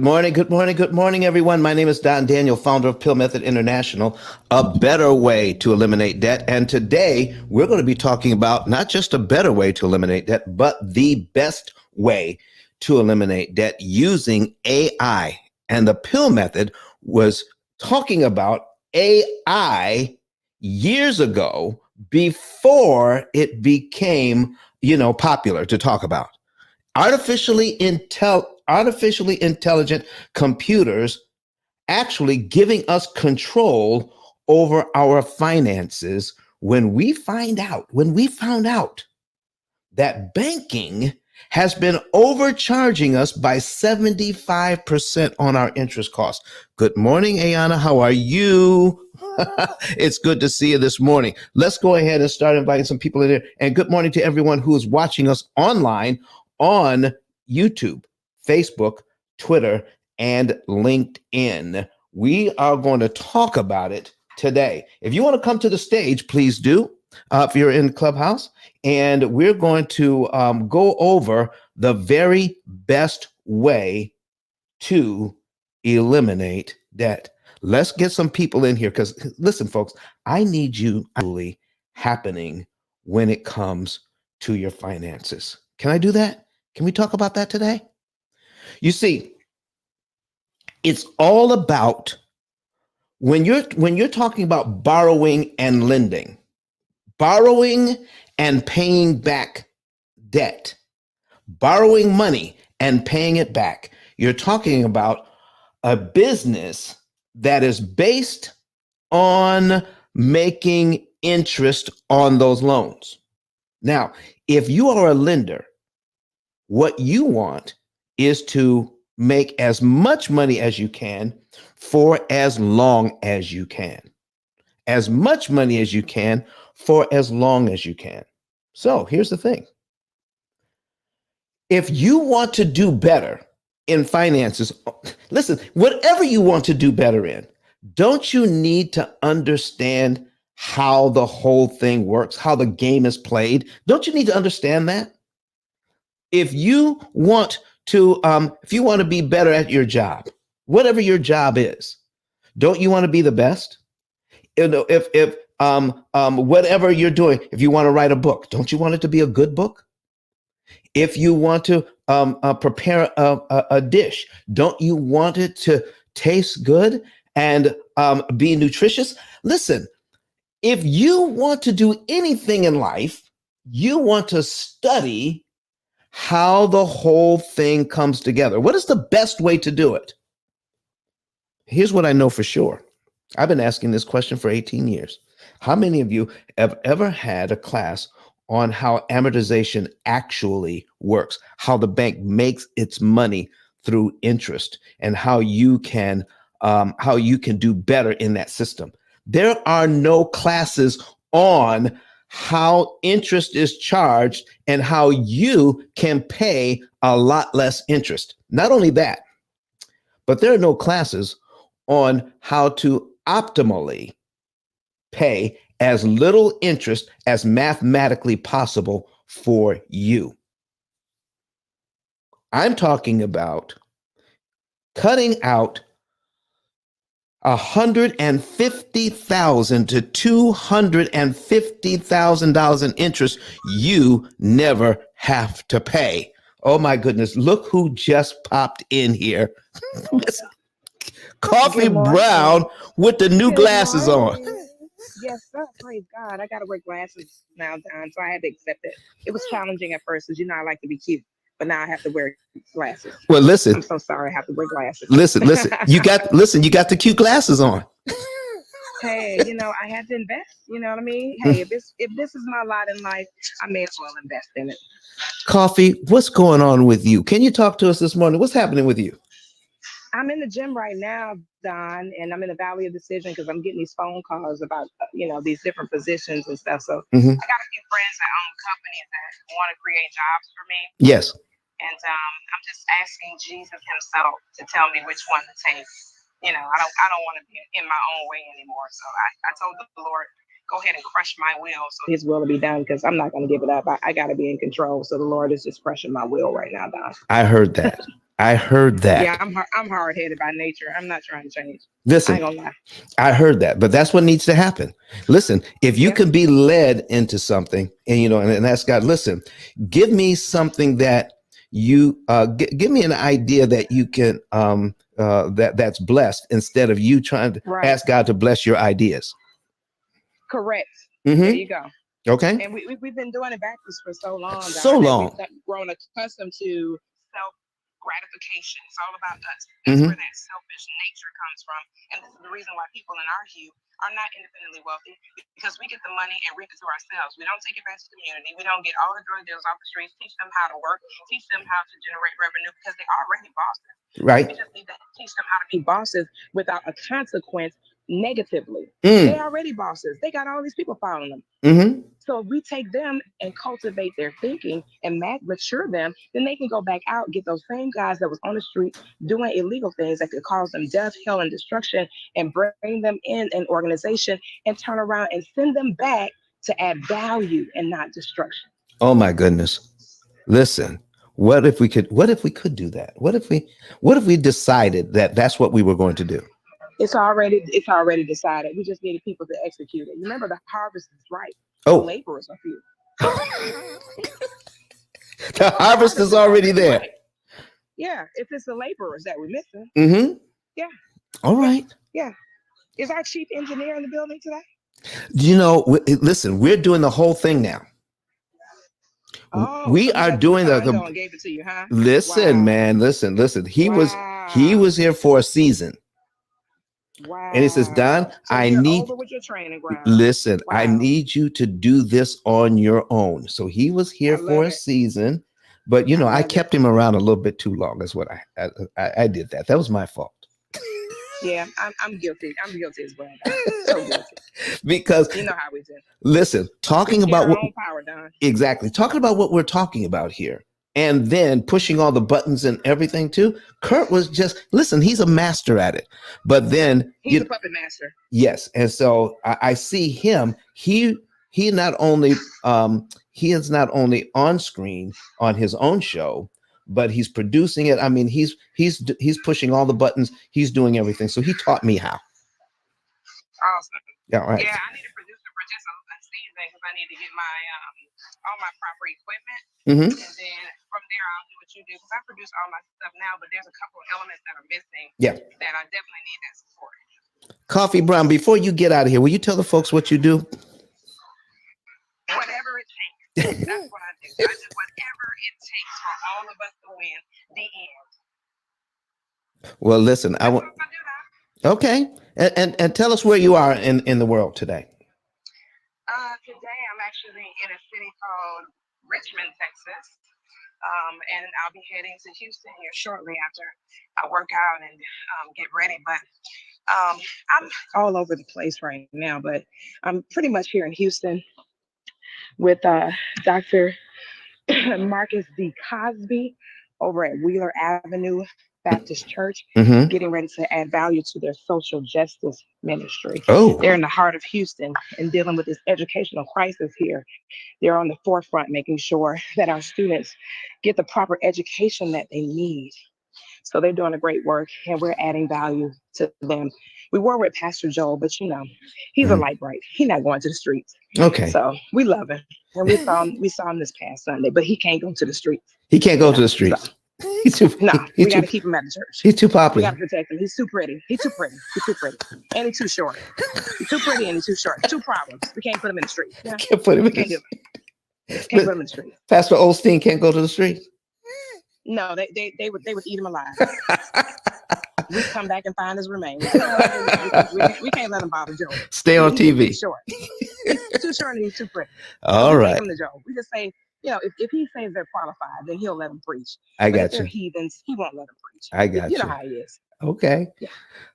Good morning, everyone. My name is Don Daniel, founder of Pill Method International, a better way to eliminate debt. And today we're going to be talking about not just a better way to eliminate debt, but the best way to eliminate debt using AI. And the Pill Method was talking about AI years ago before it became, popular to talk about artificially intelligent computers actually giving us control over our finances when we found out that banking has been overcharging us by 75% on our interest costs. Good morning, Ayana. How are you? It's good to see you this morning. Let's go ahead and start inviting some people in here. And good morning to everyone who is watching us online on YouTube, Facebook, Twitter, and LinkedIn. We are going to talk about it today. If you want to come to the stage, please do. If you're in Clubhouse, and we're going to go over the very best way to eliminate debt. Let's get some people in here because listen, folks, I need you actually happening when it comes to your finances. Can I do that? Can we talk about that today? You see, it's all about when you're talking about borrowing and lending, borrowing and paying back debt, borrowing money and paying it back. You're talking about a business that is based on making interest on those loans. Now, if you are a lender, what you want is to make as much money as you can for as long as you can. As much money as you can for as long as you can. So here's the thing. If you want to do better in finances, listen, whatever you want to do better in, don't you need to understand how the whole thing works, how the game is played? Don't you need to understand that? If you want to be better at your job, whatever your job is, don't you want to be the best? If whatever you're doing, if you want to write a book, don't you want it to be a good book? If you want to prepare a dish, don't you want it to taste good and be nutritious? Listen, if you want to do anything in life, you want to study how the whole thing comes together. What is the best way to do it? Here's what I know for sure. I've been asking this question for 18 years. How many of you have ever had a class on how amortization actually works, how the bank makes its money through interest, and how you can do better in that system? There are no classes on how interest is charged and how you can pay a lot less interest. Not only that, but there are no classes on how to optimally pay as little interest as mathematically possible for you. I'm talking about cutting out $150,000 to $250,000 in interest you never have to pay. Oh my goodness, look who just popped in here. Coffee Brown with the new Good glasses on. morning. Yes, sir. Praise God. I got to wear glasses now, Don, so I had to accept it. It was challenging at first because I like to be cute, but now I have to wear glasses. Well, listen, I'm so sorry. I have to wear glasses. listen. You got the cute glasses on. Hey, I had to invest. You know what I mean? Hey, if this is my lot in life, I may as well invest in it. Coffee, what's going on with you? Can you talk to us this morning? What's happening with you? I'm in the gym right now, Don, and I'm in the valley of decision because I'm getting these phone calls about, these different positions and stuff. So I got a few friends that own companies that want to create jobs for me. Yes. And I'm just asking Jesus himself to tell me which one to take. I don't want to be in my own way anymore. So I told the Lord, go ahead and crush my will so his will to be done, because I'm not going to give it up. I got to be in control. So the Lord is just crushing my will right now, Don. I heard that. I heard Yeah, that. I'm hard headed by nature. I'm not trying to change. I Listen, ain't gonna lie. I heard that, but that's what needs to happen. Listen, if you Yeah. can be led into something, and and ask God, listen, give me something that give me an idea that you can that's blessed, instead of you trying to Right. ask God to bless your ideas. Correct. There Mm-hmm. you go. Okay. And we've been doing it backwards for so long, So Don, that we've long. grown accustomed to self gratification. It's all about us. That's where Mm-hmm. that selfish nature comes from. And this is the reason why people in our youth are not independently wealthy, because we get the money and reap it to ourselves. We don't take it back to the community. We don't get all the drug dealers off the streets, teach them how to work, teach them how to generate revenue, because they're already bosses. We Right. just need to teach them how to be bosses without a consequence negatively. They Mm. already bosses. They got all these people following them. Mm-hmm. So if we take them and cultivate their thinking and mature them, then they can go back out, get those same guys that was on the street doing illegal things that could cause them death, hell, and destruction, and bring them in an organization and turn around and send them back to add value and not destruction. Oh my goodness. Listen, what if we could do that? What if we decided that that's what we were going to do? It's already decided. We just needed people to execute it. Remember, the harvest is ripe. The Oh, laborers are few. the The harvest harvest is is already already there. ripe. Yeah, it's the laborers that we're missing. Mm-hmm. Yeah, All yeah, right. yeah. Is our chief engineer in the building today? Listen, we're doing the whole thing now. Oh, We so he are got the doing baton and gave it to you, huh? listen, Wow. man, listen. He Wow. was here for a season. And he says, Don, Wow. So you're over with your training ground. I Wow. need you to do this on your own. So he was here I for love a it. season, but I I love it. kept him around a little bit too long. That's what I did that. That was my fault. Yeah, I'm guilty. I'm guilty as well, Don. So guilty. Because You know how we do. listen, We talking scared about our what own power, Don. exactly, talking about what we're talking about here, and then pushing all the buttons and everything too. Kurt was just listen, he's a master at it. But then He's a puppet master. yes, and so I see him. He not only he is not only on screen on his own show, but he's producing it. I mean, he's pushing all the buttons. He's doing everything. So he taught me how. Awesome. Yeah, right. Yeah, I need a producer for just a season because I need to get my all my proper equipment, Mm-hmm. and then from there I'll do what you do because I produce all my stuff now, but there's a couple of elements that are missing Yeah. that I definitely need that support. Coffee Brown, before you get out of here, will you tell the folks what you do? Whatever it takes. That's what I do. I do whatever it takes for all of us to win. The end. Well, listen, I That's want what I do now. okay, and tell us where you are in the world today. Today I'm actually in a city called Richmond, Texas. And I'll be heading to Houston here shortly after I work out and get ready. But I'm all over the place right now, but I'm pretty much here in Houston with Dr. Marcus D. Cosby over at Wheeler Avenue Baptist Church, Mm-hmm. getting ready to add value to their social justice ministry. Oh, They're in the heart of Houston and dealing with this educational crisis here. They're on the forefront, making sure that our students get the proper education that they need. So they're doing a great work, and we're adding value to them. We were with Pastor Joel, but he's a mhm. light bright. He's not going to the streets. Okay. So we love him. And we saw him this past Sunday, but he can't go to the streets. He can't go to the So streets. He's too. no, He's we got too. to keep him at the church. He's too We got popular. to protect him. He's too pretty. He's too pretty. He's too pretty. And he's too short. He's too pretty and he's too short. Two problems. We can't put him in the street. Yeah. Can't put him in Can't the do it. Can't put him in the street. Pastor Osteen can't go to the streets. No, they would eat him alive. We come back and find his remains. We can't let him bother Joe. Stay on He's TV. too short. He's too short and he's too pretty. So All we right. take him to Joe. We just say, if he says they're qualified, then he'll let them preach. I But if got they're you. heathens, he won't let them preach. I got You know you. how he is. Okay. Yeah.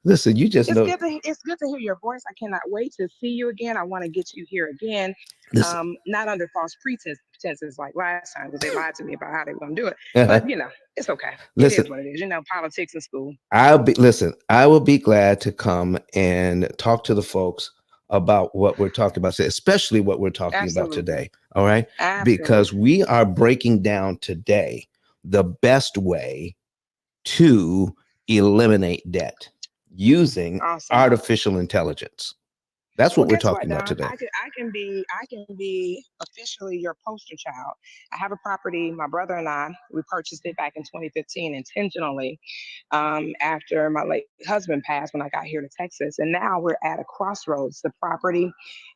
Listen, you just It's know. good to hear your voice. I cannot wait to see you again. I want to get you here again. Listen. Not under false pretenses like last time because they lied to me about how they were going to do it. Uh-huh. But it's okay. Listen. It is what it is. Politics in school. I will be glad to come and talk to the folks about what we're talking about, especially what we're talking about Absolutely. today. All right. Absolutely. Because we are breaking down today the best way to eliminate debt using Awesome. artificial intelligence. That's Well, what we're guess what, talking about Don? today. I can be officially your poster child. I have a property. My brother and we purchased it back in 2015 intentionally, after my late husband passed when I got here to Texas, and now we're at a crossroads. The property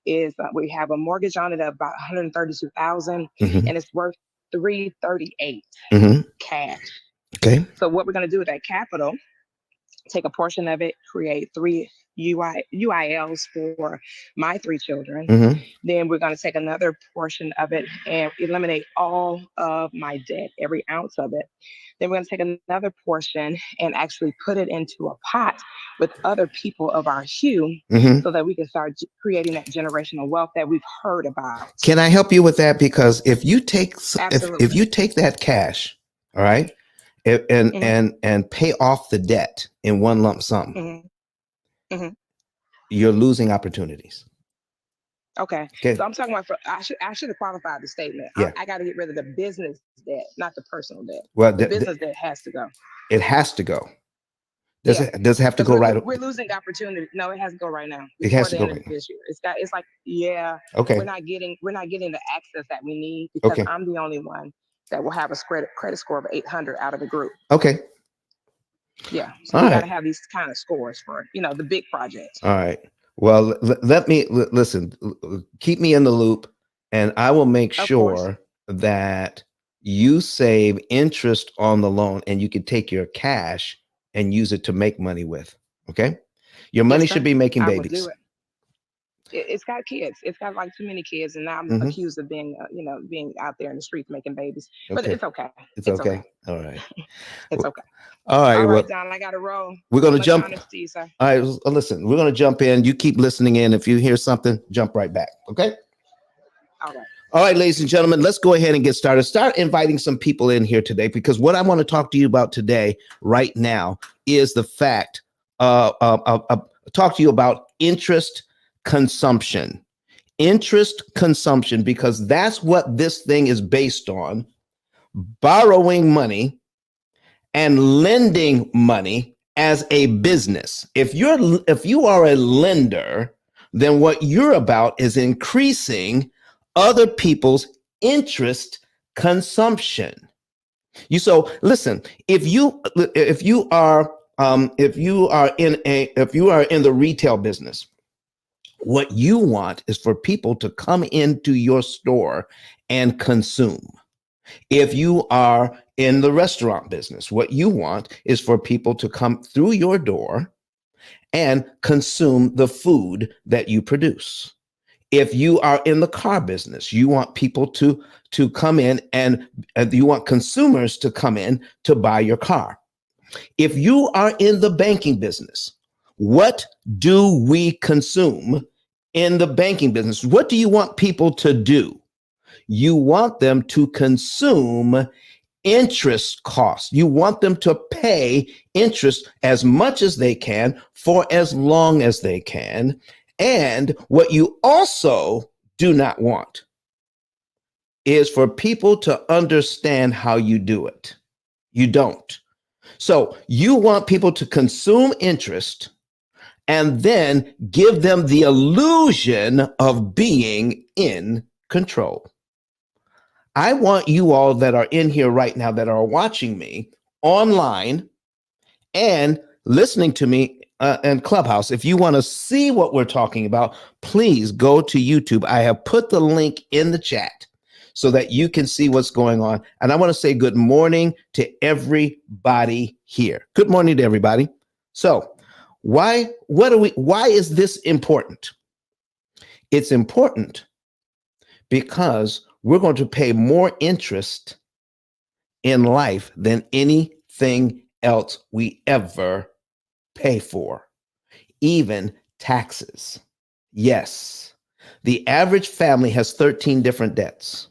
is we have a mortgage on it of about 132,000, Mm-hmm. and it's worth 338 Mm-hmm. cash. Okay. So what we're going to do with that capital, take a portion of it, create three UILs for my three children. Mm-hmm. Then we're going to take another portion of it and eliminate all of my debt, every ounce of it. Then we're going to take another portion and actually put it into a pot with other people of our hue Mm-hmm. so that we can start creating that generational wealth that we've heard about. Can I help you with that? Because if you take if Absolutely. you take that cash, all right, and Mhm. and pay off the debt in one lump sum, Mhm. Mhm. you're losing opportunities. Okay. So Okay. I'm talking about, I should have qualified the statement. Yeah. I got to get rid of the business debt, not the personal debt. Well, The business debt has to go. it has to go. Yeah. Does it have to Because go right? we're losing opportunity. No, it has to go right now It has before to the go end of right now. this year. It's like, yeah, Okay. we're not getting the access that we need because Okay. I'm the only one that will have a credit score of 800 out of the group. Okay. Yeah. So All we got to right. have these kind of scores for, the big projects. All right. Well, let me listen. Keep me in the loop, and I will make Of course. sure that you save interest on the loan, and you can take your cash and use it to make money with. Okay. Your money Yes, should sir. be making I will do babies. it. It's got kids. It's got like too many kids, and now I'm Hmm. accused of being out there in the streets making babies. But Okay. it's okay. It's It's okay. okay. All right. It's Well, okay. all right. All right, Well, Don. I got to roll. we're going to Much jump. honor to you, sir. All right. Listen, we're going to jump in. You keep listening in. If you hear something, jump right back. Okay. All right. All right, ladies and gentlemen, let's go ahead and get started. Start inviting some people in here today, because what I want to talk to you about today, right now, is the fact, talk to you about interest consumption. Interest consumption, because that's what this thing is based on: borrowing money and lending money as a business. If you are a lender, then what you're about is increasing other people's interest consumption. So listen, if you are in the retail business, what you want is for people to come into your store and consume. If you are in the restaurant business, what you want is for people to come through your door and consume the food that you produce. If you are in the car business, you want people to come in, and you want consumers to come in to buy your car. If you are in the banking business, what do we consume in the banking business? What do you want people to do? You want them to consume interest costs. You want them to pay interest as much as they can for as long as they can. And what you also do not want is for people to understand how you do it. You don't. So you want people to consume interest and then give them the illusion of being in control. I want you all that are in here right now, that are watching me online and listening to me in Clubhouse, if you want to see what we're talking about, please go to YouTube. I have put the link in the chat so that you can see what's going on. And I want to say good morning to everybody here. Good morning to everybody. So, why is this important? It's important because we're going to pay more interest in life than anything else we ever pay for, even taxes. Yes, the average family has 13 different debts.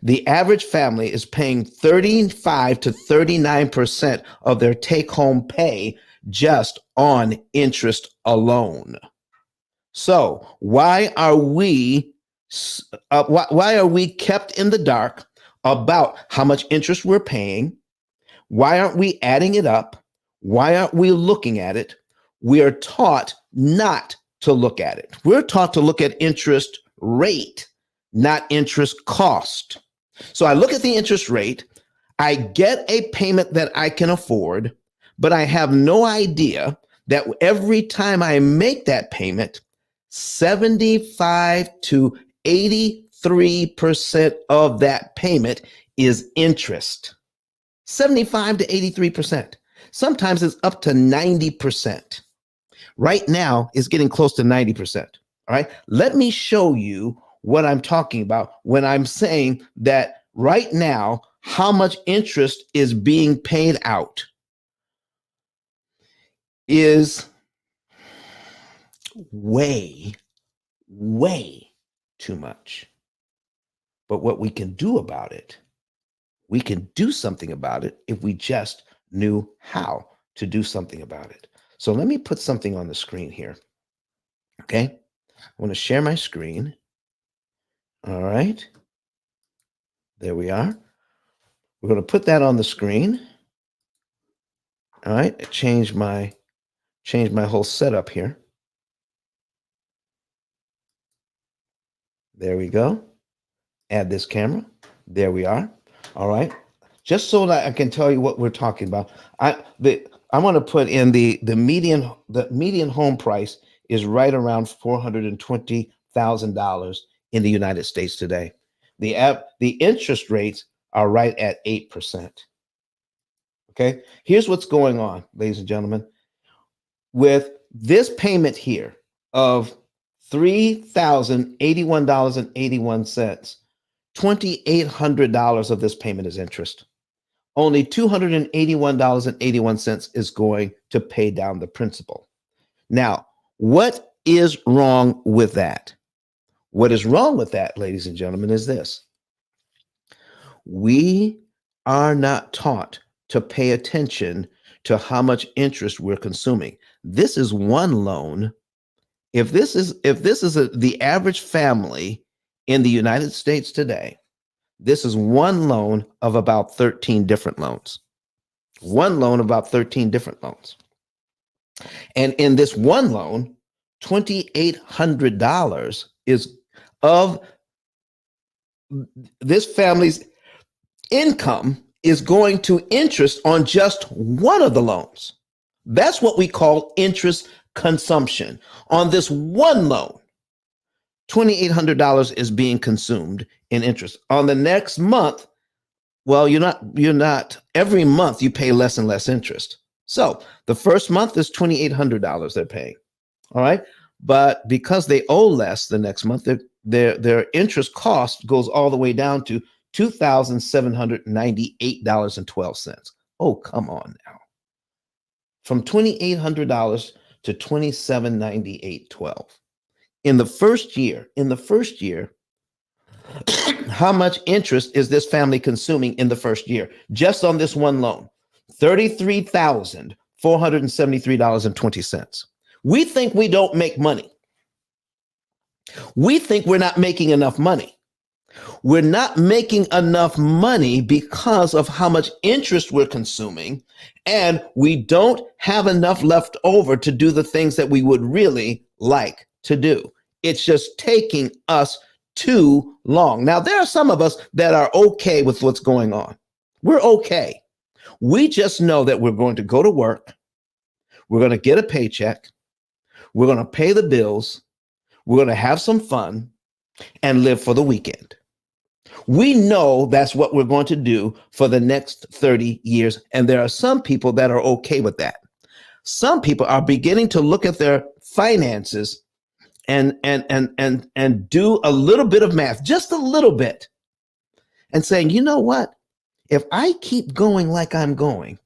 The average family is paying 35 to 39% of their take home pay just on interest alone. So why are we why are we kept in the dark about how much interest we're paying? Why aren't we adding it up? Why aren't we looking at it? We are taught not to look at it. We're taught to look at interest rate, not interest cost. So I look at the interest rate, I get a payment that I can afford, but I have no idea that every time I make that payment, 75 to 83% of that payment is interest. 75 to 83%. Sometimes it's up to 90%. Right now, it's getting close to 90%. All right. Let me show you what I'm talking about when I'm saying that right now, how much interest is being paid out is way, way too much. But what we can do about it, we can do something about it if we just knew how to do something about it. So let me put something on the screen here. Okay. I want to share my screen. All right. There we are. We're going to put that on the screen. All right. Change my whole setup here. There we go. Add this camera. There we are. All right. Just so that I can tell you what we're talking about. I want to put in the median home price is right around $420,000 in the United States today. The interest rates are right at 8%. Okay. Here's what's going on, ladies and gentlemen. With this payment here of $3,081.81, $2,800 of this payment is interest. Only $281.81 is going to pay down the principal. Now, what is wrong with that? What is wrong with that, ladies and gentlemen, is this. We are not taught to pay attention to how much interest we're consuming. This is one loan. If this is the average family in the United States today, this is one loan of about 13 different loans. One loan of about 13 different loans. And in this one loan, $2,800 is of this family's income is going to interest on just one of the loans. That's what we call interest consumption. On this one loan, $2,800 is being consumed in interest. On the next month, well, you're not, every month you pay less and less interest. So the first month is $2,800 they're paying. All right. But because they owe less the next month, their interest cost goes all the way down to $2,798.12. Oh, come on now. From $2,800 to $2,798.12. In the first year, how much interest is this family consuming in the first year? Just on this one loan, $33,473.20. We think we don't make money. We think we're not making enough money. We're not making enough money because of how much interest we're consuming, and we don't have enough left over to do the things that we would really like to do. It's just taking us too long. Now, there are some of us that are okay with what's going on. We're okay. We just know that we're going to go to work. We're going to get a paycheck. We're going to pay the bills. We're going to have some fun and live for the weekend. We know that's what we're going to do for the next 30 years. And there are some people that are okay with that. Some people are beginning to look at their finances and do a little bit of math, just a little bit, and saying, you know what? If I keep going like I'm going,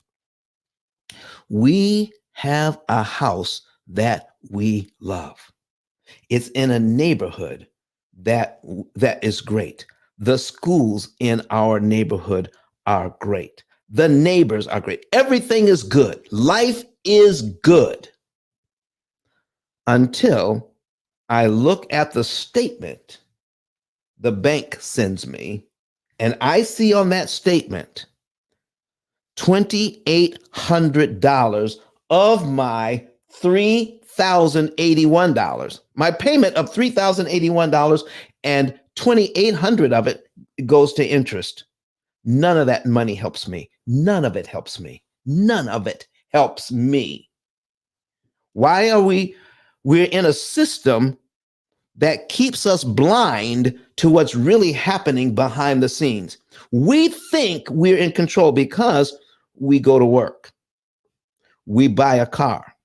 we have a house that we love. It's in a neighborhood that is great. The schools in our neighborhood are great. The neighbors are great. Everything is good. Life is good until I look at the statement the bank sends me, and I see on that statement $2,800 of my $3,081. My payment of $3,081 and 2,800 of it goes to interest. None of that money helps me. None of it helps me. None of it helps me. Why are we're in a system that keeps us blind to what's really happening behind the scenes. We think we're in control because we go to work. We buy a car.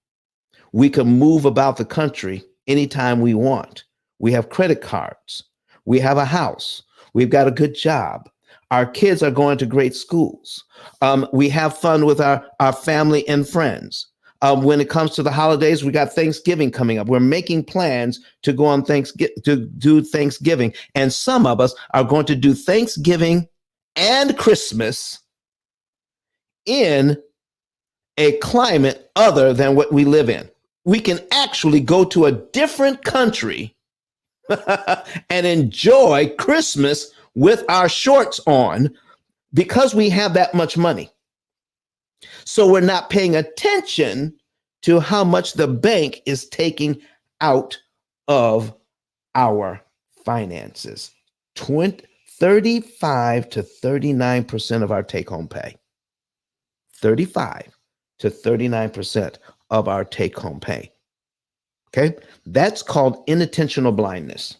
We can move about the country anytime we want. We have credit cards. We have a house. We've got a good job. Our kids are going to great schools. We have fun with our family and friends. When it comes to the holidays, we got Thanksgiving coming up. We're making plans to go on to do Thanksgiving. And some of us are going to do Thanksgiving and Christmas in a climate other than what we live in. We can actually go to a different country and enjoy Christmas with our shorts on because we have that much money. So we're not paying attention to how much the bank is taking out of our finances. 35 to 39% of our take-home pay. 35 to 39% of our take-home pay. Okay? That's called inattentional blindness.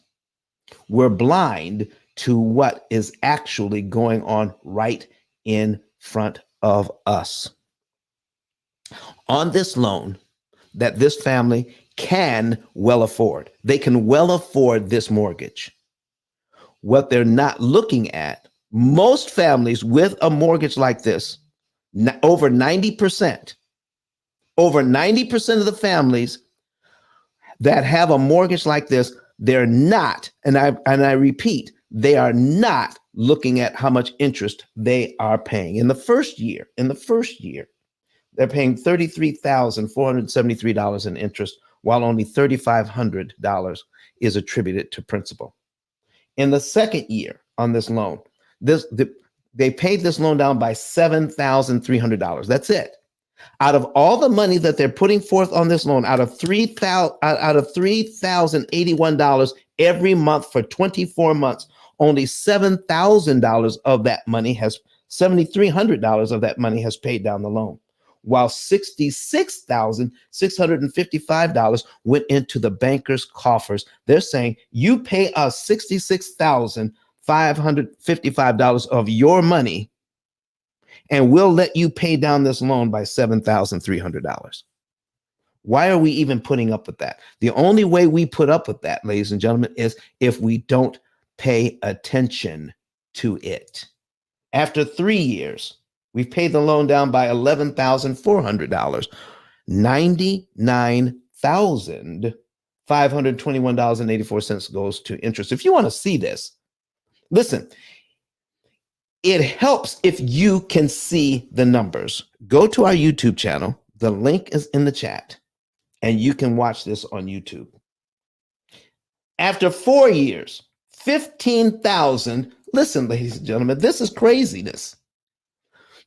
We're blind to what is actually going on right in front of us. On this loan that this family can well afford, they can well afford this mortgage. What they're not looking at, most families with a mortgage like this, over 90% of the families that have a mortgage like this, they're not, and I repeat, they are not looking at how much interest they are paying. In the first year, they're paying $33,473 in interest, while only $3,500 is attributed to principal. In the second year on this loan, they paid this loan down by $7,300. That's it. Out of all the money that they're putting forth on this loan, out of $3,081 every month for 24 months, only $7,000 of that money $7,300 of that money has paid down the loan, while $66,655 went into the banker's coffers. They're saying, you pay us $66,555 of your money, and we'll let you pay down this loan by $7,300. Why are we even putting up with that? The only way we put up with that, ladies and gentlemen, is if we don't pay attention to it. After 3 years, we've paid the loan down by $11,400. $99,521.84 goes to interest. If you want to see this, listen, it helps if you can see the numbers. Go to our YouTube channel. The link is in the chat, and you can watch this on YouTube. After 4 years, $15,000. Listen, ladies and gentlemen, this is craziness.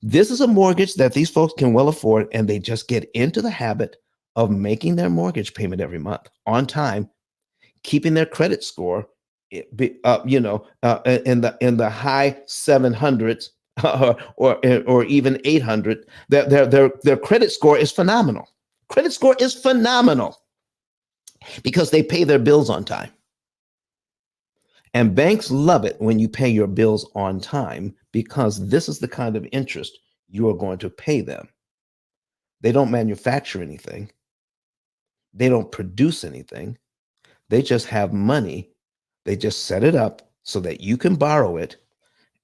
This is a mortgage that these folks can well afford, and they just get into the habit of making their mortgage payment every month on time, keeping their credit score in the high 700s or even 800. Their credit score is phenomenal. Credit score is phenomenal because they pay their bills on time. And banks love it when you pay your bills on time, because this is the kind of interest you are going to pay them. They don't manufacture anything. They don't produce anything. They just have money. They just set it up so that you can borrow it,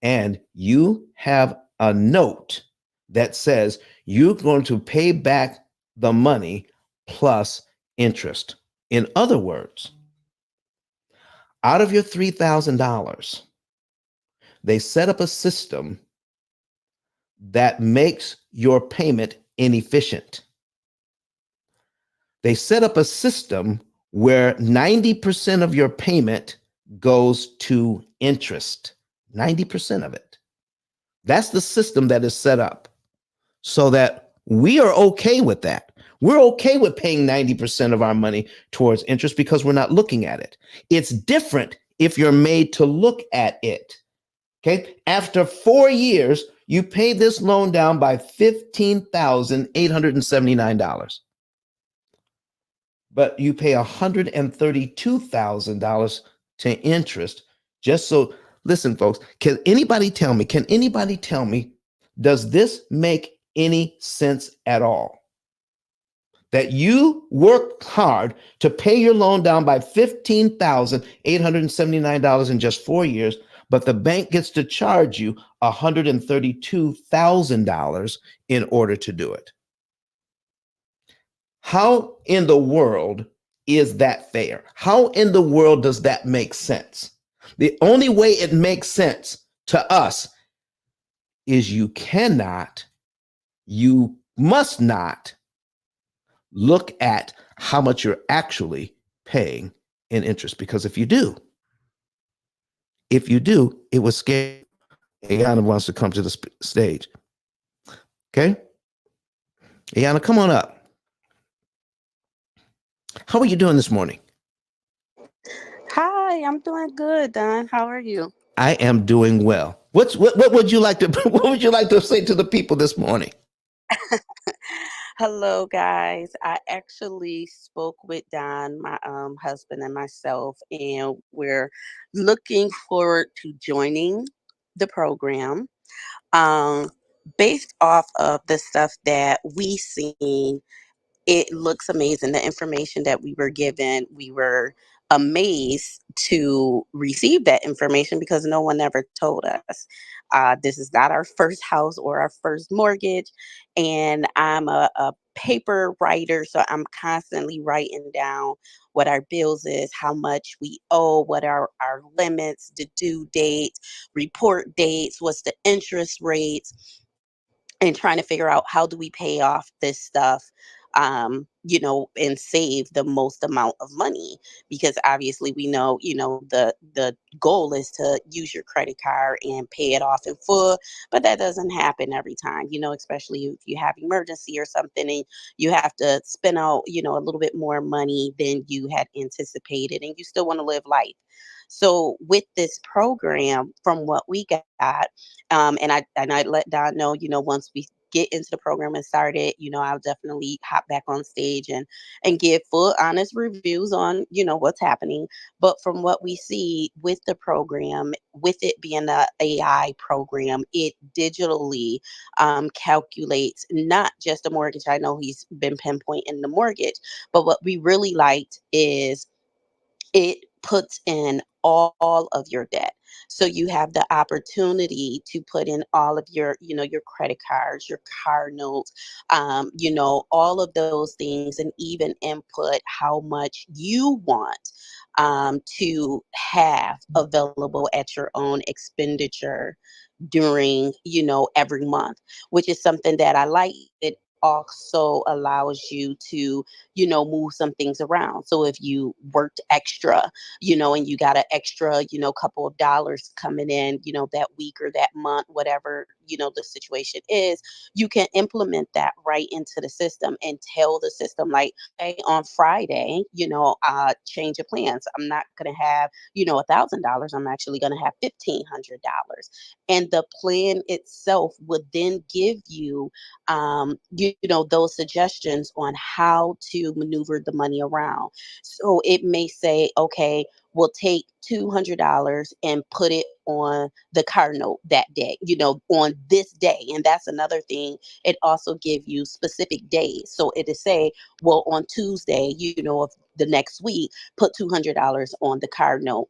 and you have a note that says you're going to pay back the money plus interest. In other words, out of your $3,000, they set up a system that makes your payment inefficient. They set up a system where 90% of your payment goes to interest. 90% of it. That's the system that is set up. so that we are okay with that. We're okay with paying 90% of our money towards interest because we're not looking at it. It's different if you're made to look at it. Okay. After 4 years, you pay this loan down by $15,879, but you pay $132,000 to interest. Just so, listen, folks, can anybody tell me, does this make any sense at all? That you work hard to pay your loan down by $15,879 in just 4 years, but the bank gets to charge you $132,000 in order to do it. How in the world is that fair? How in the world does that make sense? The only way it makes sense to us is you must not look at how much you're actually paying in interest. Because if you do, it will scare. Ayana wants to come to the stage. Okay? Ayana, come on up. How are you doing this morning? Hi, I'm doing good, Don. How are you? I am doing well. What would you like to what would you like to say to the people this morning? Hello, guys. I actually spoke with Don, my husband, and myself, and we're looking forward to joining the program. Um, Based off of the stuff that we seen, it looks amazing. The information that we were given, we were amazed to receive that information because no one ever told us. This is not our first house or our first mortgage. And I'm a paper writer, so I'm constantly writing down what our bills is, how much we owe, what are our limits, the due dates, report dates, what's the interest rates, and trying to figure out how do we pay off this stuff, and save the most amount of money, because obviously we know, the goal is to use your credit card and pay it off in full, but that doesn't happen every time, especially if you have emergency or something and you have to spend out, a little bit more money than you had anticipated, and you still want to live life. So with this program, from what we got, and I let Don know, once we get into the program and start it, I'll definitely hop back on stage and give full honest reviews on, what's happening. But from what we see with the program, with it being a AI program, it digitally calculates not just a mortgage. I know he's been pinpointing the mortgage, but what we really liked is it puts in all of your debt. So you have the opportunity to put in all of your, your credit cards, your car notes, all of those things, and even input how much you want to have available at your own expenditure during, every month, which is something that I like. It also allows you to, move some things around. So if you worked extra, and you got an extra, couple of dollars coming in, that week or that month, whatever, the situation is, you can implement that right into the system and tell the system, like, hey, on Friday, change of plans. I'm not going to have, $1,000. I'm actually going to have $1,500, and the plan itself would then give you, those suggestions on how to maneuver the money around. So it may say, okay, we'll take $200 and put it on the car note that day, on this day. And that's another thing. It also give you specific days. So it is say, well, on Tuesday, of the next week, put $200 on the car note.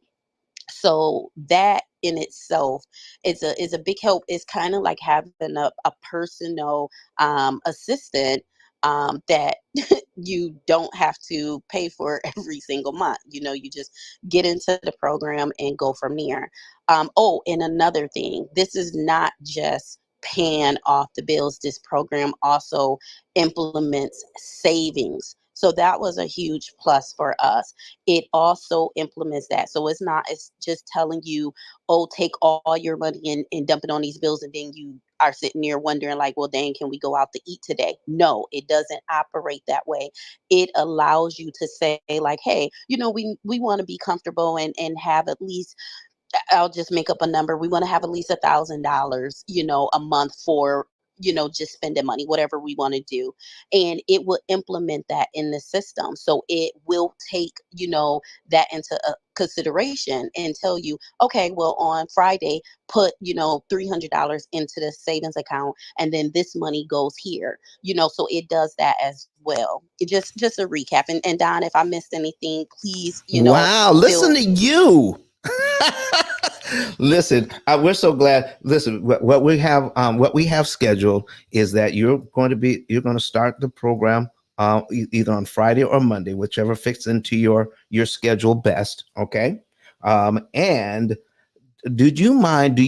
So that in itself is a big help. It's kind of like having a personal assistant, that you don't have to pay for every single month. You just get into the program and go from there. Oh, and another thing, this is not just paying off the bills. This program also implements savings. So that was a huge plus for us. It also implements that. So it's just telling you, oh, take all your money and dump it on these bills, and then you are sitting there wondering like, well, dang, can we go out to eat today? No, it doesn't operate that way. It allows you to say like, hey, we want to be comfortable and have at least, I'll just make up a number. We want to have at least $1,000, a month for, just spending money, whatever we want to do. And it will implement that in the system. So it will take, that into consideration and tell you, okay, well, on Friday, put, $300 into the savings account, and then this money goes here, so it does that as well. Just a recap. And Don, if I missed anything, please, Wow, listen feel. to you. Listen, we're so glad. Listen, what we have scheduled is that you're going to start the program either on Friday or Monday, whichever fits into your schedule best. Okay, and do you mind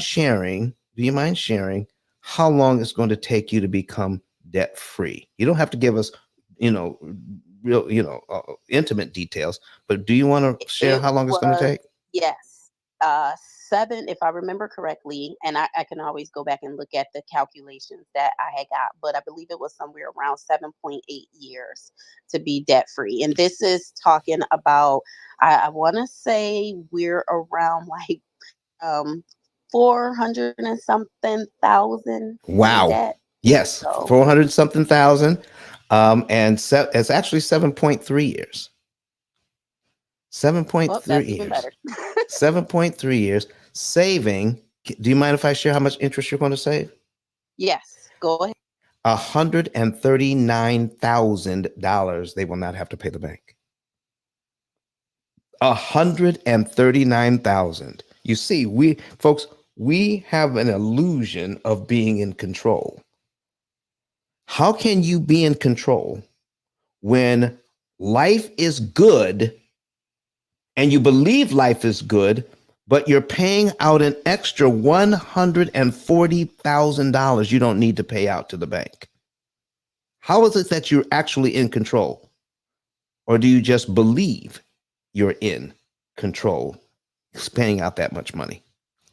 sharing? Do you mind sharing how long it's going to take you to become debt free? You don't have to give us, you know, real, intimate details, but do you want to share It how long it's going to was, take? yes, seven, if I remember correctly, and I can always go back and look at the calculations that I had got, but I believe it was somewhere around 7.8 years to be debt free. And this is talking about, I want to say we're around like, um, 400 and something thousand in Wow. debt. Yes, So, 400 something thousand. It's actually 7.3 years. well, 7.3 that's even years. better. 7.3 years saving. Do you mind if I share how much interest you're going to save? Yes, go ahead. $139,000 they will not have to pay the bank. 139,000. You see, we have an illusion of being in control. How can you be in control when life is good and you believe life is good, but you're paying out an extra $140,000 you don't need to pay out to the bank? How is it that you're actually in control? Or do you just believe you're in control, paying out that much money?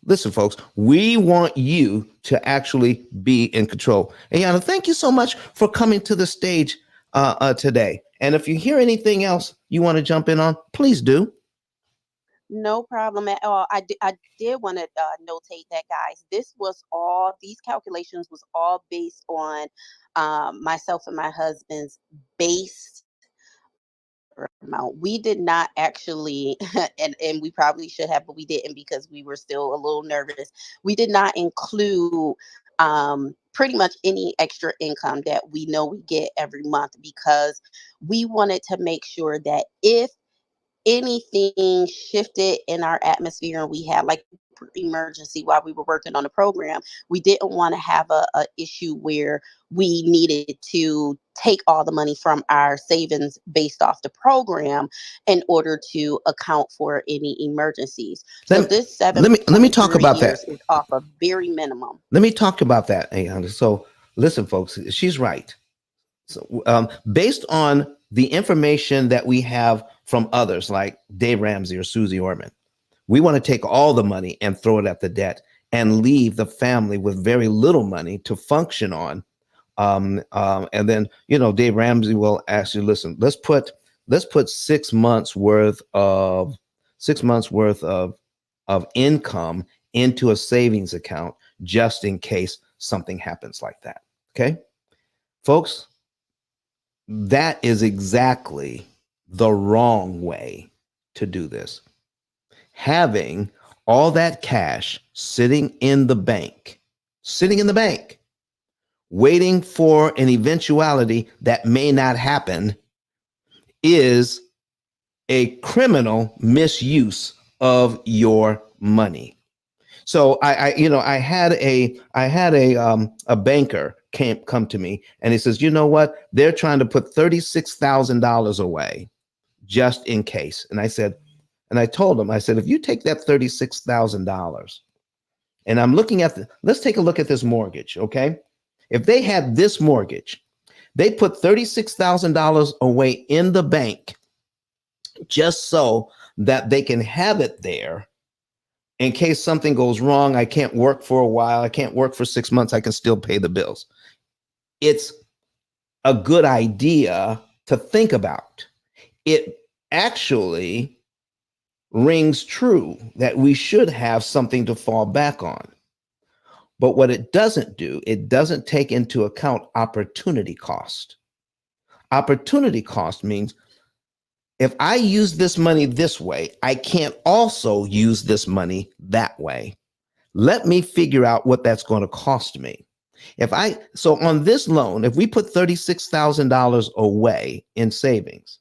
Listen, folks, we want you to actually be in control. Ayana, thank you so much for coming to the stage today. And if you hear anything else you want to jump in on, please do. No problem at all. I did want to notate that, guys. These calculations was all based on myself and my husband's base amount. We did not actually, and we probably should have, but we didn't because we were still a little nervous. We did not include pretty much any extra income that we know we get every month, because we wanted to make sure that if anything shifted in our atmosphere and we had like emergency while we were working on the program, we didn't want to have a issue where we needed to take all the money from our savings based off the program in order to account for any emergencies. So Let, this let me talk 7.3 about that. years is off a very minimum. Let me talk about that, Ayana. So listen, folks, she's right. So, based on the information that we have from others like Dave Ramsey or Susie Orman, we want to take all the money and throw it at the debt and leave the family with very little money to function on. And then, Dave Ramsey will ask you, listen, let's put 6 months worth of 6 months worth of income into a savings account just in case something happens like that. Okay, folks, that is exactly the wrong way to do this. Having all that cash sitting in the bank, waiting for an eventuality that may not happen, is a criminal misuse of your money. So I had a banker come to me and he says, you know what? They're trying to put $36,000 away just in case. And I told him, I said, if you take that $36,000 and let's take a look at this mortgage, okay? If they had this mortgage, They put $36,000 away in the bank just so that they can have it there in case something goes wrong. I can't work for a while. I can't work for 6 months. I can still pay the bills. It's a good idea to think about. It actually rings true that we should have something to fall back on. But what it doesn't do, it doesn't take into account opportunity cost. Opportunity cost means if I use this money this way, I can't also use this money that way. Let me figure out what that's going to cost me. So on this loan, if we put $36,000 away in savings,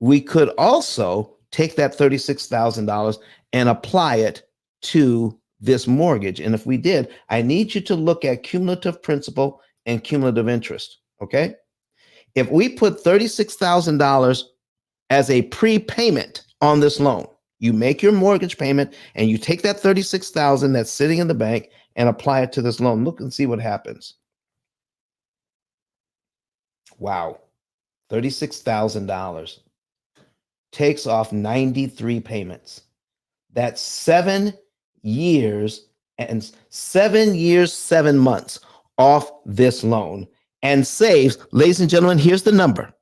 we could also take that $36,000 and apply it to this mortgage. And if we did, I need you to look at cumulative principal and cumulative interest. Okay. If we put $36,000 as a prepayment on this loan, you make your mortgage payment and you take that $36,000 that's sitting in the bank and apply it to this loan. Look and see what happens. Wow. $36,000 takes off 93 payments. That's 7 years and 7 years, 7 months off this loan and saves, ladies and gentlemen, here's the number,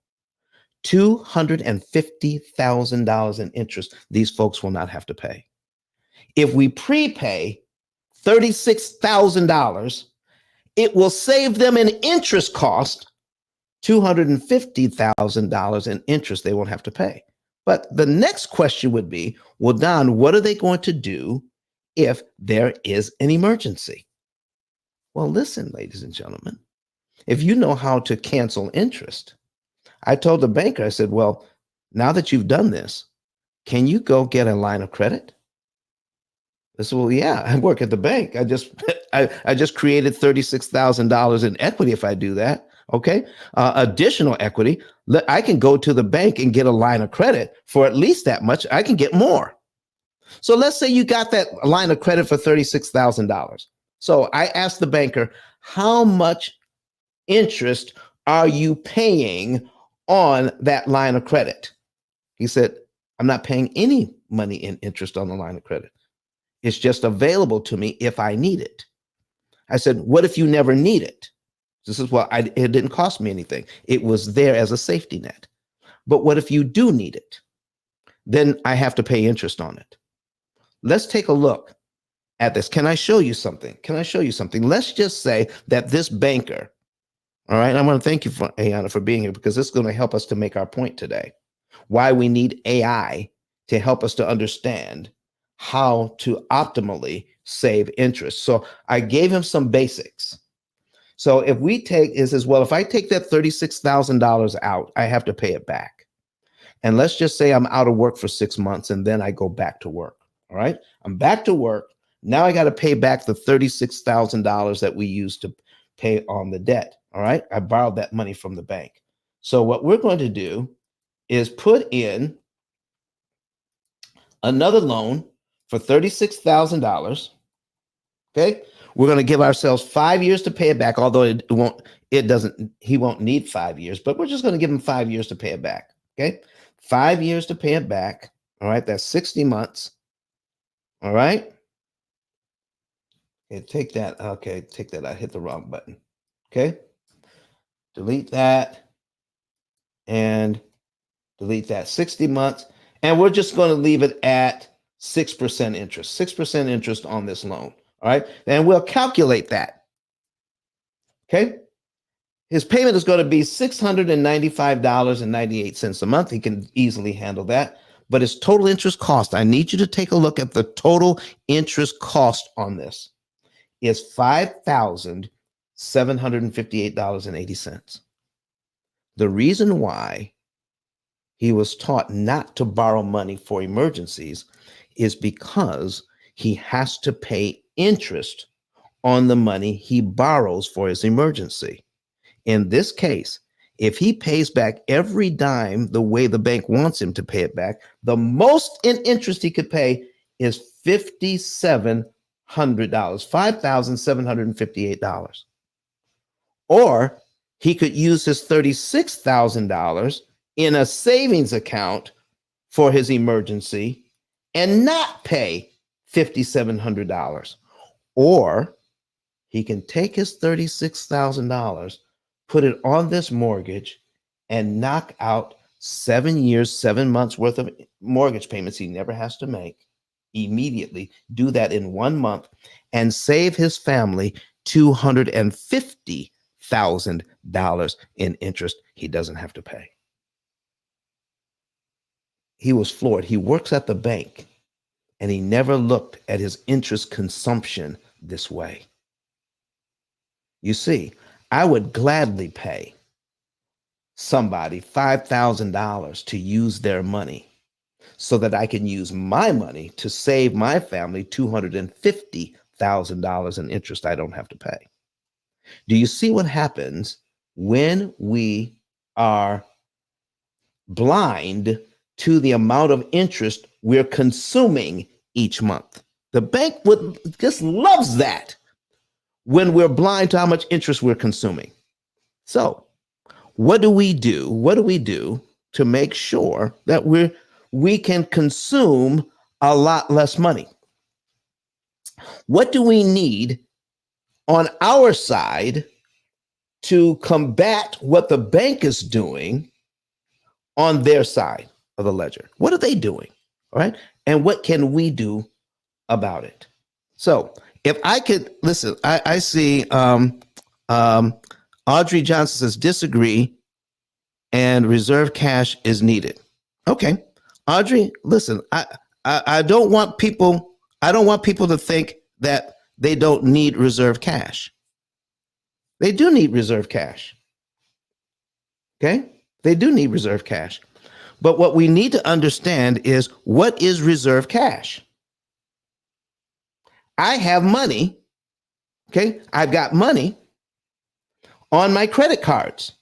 $250,000 in interest these folks will not have to pay. If we prepay $36,000, it will save them an interest cost, $250,000 in interest they won't have to pay. But the next question would be, well, Don, what are they going to do if there is an emergency? Well, listen, ladies and gentlemen, if you know how to cancel interest, I told the banker, I said, well, now that you've done this, can you go get a line of credit? I said, well, yeah, I work at the bank. I just created $36,000 in equity if I do that. Okay. Additional equity. I can go to the bank and get a line of credit for at least that much. I can get more. So let's say you got that line of credit for $36,000. So I asked the banker, how much interest are you paying on that line of credit? He said, I'm not paying any money in interest on the line of credit. It's just available to me if I need it. I said, what if you never need it? This is it didn't cost me anything. It was there as a safety net. But what if you do need it? Then I have to pay interest on it. Let's take a look at this. Can I show you something? Let's just say that this banker, all right, I want to thank you, Ayana, for being here because this is going to help us to make our point today. Why we need AI to help us to understand how to optimally save interest. So I gave him some basics. So if we take if I take that $36,000 out, I have to pay it back. And let's just say I'm out of work for 6 months and then I go back to work. All right. I'm back to work. Now I got to pay back the $36,000 that we used to pay on the debt. All right. I borrowed that money from the bank. So what we're going to do is put in another loan for $36,000. Okay. We're going to give ourselves 5 years to pay it back, although he won't need 5 years, but we're just going to give him 5 years to pay it back. Okay. 5 years to pay it back. All right. That's 60 months. All right. Okay. Take that. Okay. Take that. I hit the wrong button. Okay. Delete that and delete that. 60 months. And we're just going to leave it at 6% interest, 6% interest on this loan. All right. And we'll calculate that. Okay. His payment is going to be $695.98 a month. He can easily handle that. But his total interest cost, I need you to take a look at the total interest cost on this, is $5,758.80. The reason why he was taught not to borrow money for emergencies is because he has to pay interest on the money he borrows for his emergency. In this case, if he pays back every dime the way the bank wants him to pay it back, the most in interest he could pay is $5,700, $5,758. Or he could use his $36,000 in a savings account for his emergency and not pay $5,700. Or he can take his $36,000, put it on this mortgage, and knock out 7 years, 7 months worth of mortgage payments he never has to make immediately. Do that in 1 month and save his family $250,000 in interest he doesn't have to pay. He was floored. He works at the bank and he never looked at his interest consumption this way. You see, I would gladly pay somebody $5,000 to use their money so that I can use my money to save my family $250,000 in interest I don't have to pay. Do you see what happens when we are blind to the amount of interest we're consuming each month? The bank just loves that when we're blind to how much interest we're consuming. So, what do we do? What do we do to make sure that we can consume a lot less money? What do we need on our side to combat what the bank is doing on their side of the ledger? What are they doing? All right. And what can we do about it? So if I could listen, I see Audrey Johnson says disagree and reserve cash is needed. Okay. Audrey, listen, I don't want people to think that they don't need reserve cash. They do need reserve cash. Okay? They do need reserve cash. But what we need to understand is, what is reserve cash? I have money. Okay? I've got money on my credit cards.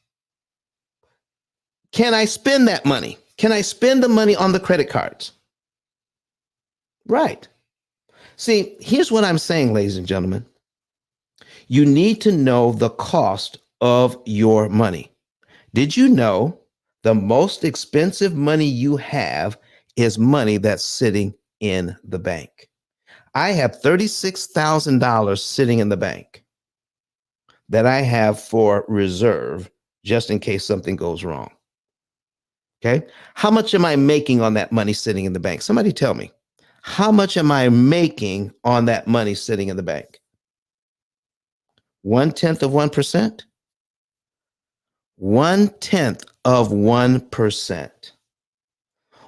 Can I spend that money? Can I spend the money on the credit cards? Right. See, here's what I'm saying, ladies and gentlemen. You need to know the cost of your money. Did you know the most expensive money you have is money that's sitting in the bank? I have $36,000 sitting in the bank that I have for reserve just in case something goes wrong. Okay. How much am I making on that money sitting in the bank? Somebody tell me. How much am I making on that money sitting in the bank? 1/10 of 1%? 1/10 of 1%.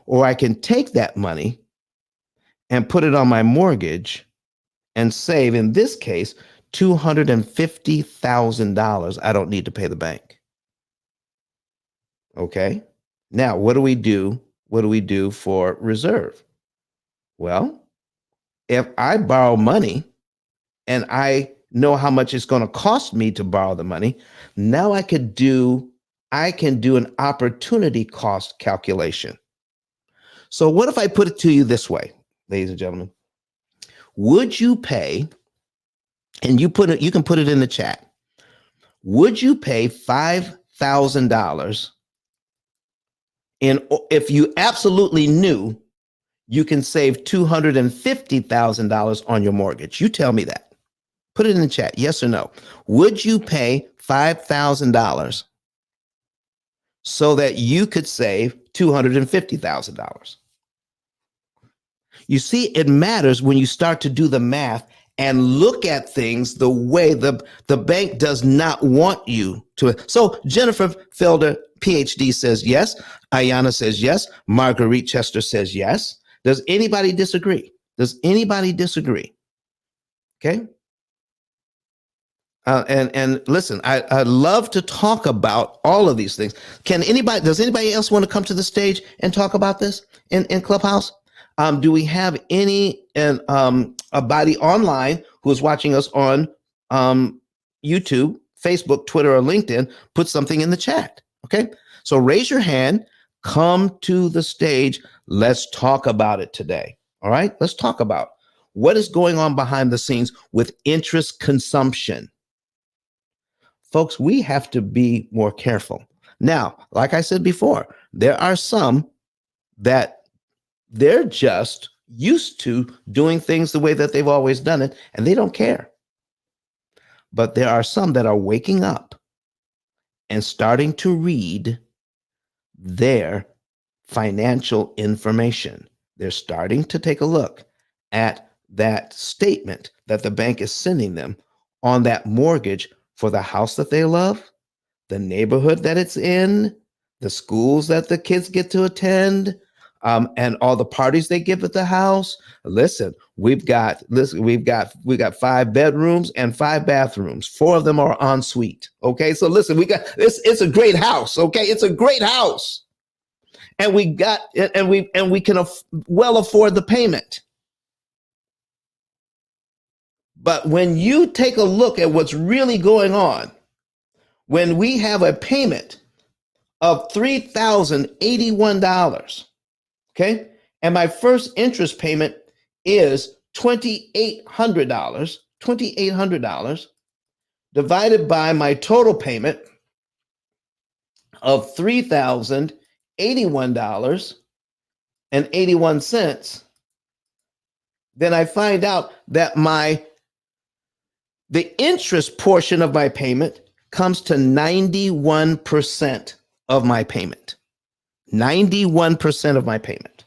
Or I can take that money and put it on my mortgage and save, in this case, $250,000 I don't need to pay the bank. Okay. Now, what do we do? What do we do for reserve? Well, if I borrow money and I know how much it's going to cost me to borrow the money, now I can do an opportunity cost calculation. So what if I put it to you this way, ladies and gentlemen? Would you pay, and you can put it in the chat, would you pay $5,000 if you absolutely knew you can save $250,000 on your mortgage? You tell me that. Put it in the chat, yes or no. Would you pay $5,000 so that you could save $250,000? You see, it matters when you start to do the math and look at things the way the bank does not want you to. So Jennifer Felder, PhD, says yes. Ayana says yes. Marguerite Chester says yes. Does anybody disagree? Does anybody disagree? Okay. And listen, I love to talk about all of these things. Does anybody else want to come to the stage and talk about this in Clubhouse? Do we have a body online who is watching us on YouTube, Facebook, Twitter, or LinkedIn? Put something in the chat. Okay. So raise your hand, come to the stage. Let's talk about it today. All right. Let's talk about what is going on behind the scenes with interest consumption. Folks, we have to be more careful. Now, like I said before, there are some that they're just used to doing things the way that they've always done it, and they don't care. But there are some that are waking up and starting to read their financial information. They're starting to take a look at that statement that the bank is sending them on that mortgage for the house that they love, the neighborhood that it's in, the schools that the kids get to attend, and all the parties they give at the house. Listen, we've got 5 bedrooms and 5 bathrooms. 4 of them are en suite. Okay, so listen, we got this. It's a great house. Okay, it's a great house, and we can well afford the payment. But when you take a look at what's really going on, when we have a payment of $3,081, okay, and my first interest payment is $2,800 divided by my total payment of $3,081.81, then I find out that the interest portion of my payment comes to 91% of my payment. 91% of my payment.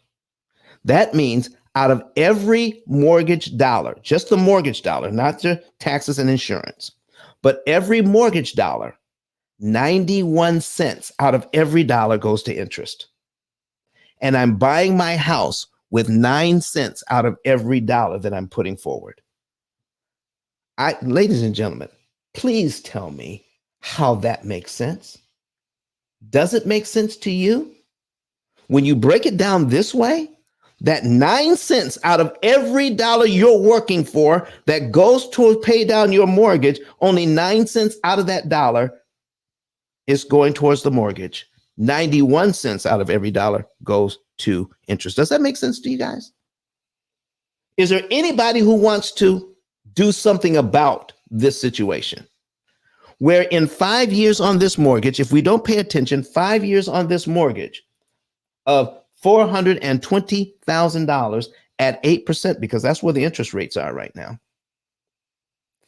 That means out of every mortgage dollar, just the mortgage dollar, not the taxes and insurance, but every mortgage dollar, 91 cents out of every dollar goes to interest. And I'm buying my house with 9 cents out of every dollar that I'm putting forward. Ladies and gentlemen, please tell me how that makes sense. Does it make sense to you? When you break it down this way, that 9 cents out of every dollar you're working for that goes to pay down your mortgage, only 9 cents out of that dollar is going towards the mortgage. 91 cents out of every dollar goes to interest. Does that make sense to you guys? Is there anybody who wants to do something about this situation? Where in 5 years on this mortgage, if we don't pay attention, 5 years on this mortgage of $420,000 at 8%, because that's where the interest rates are right now.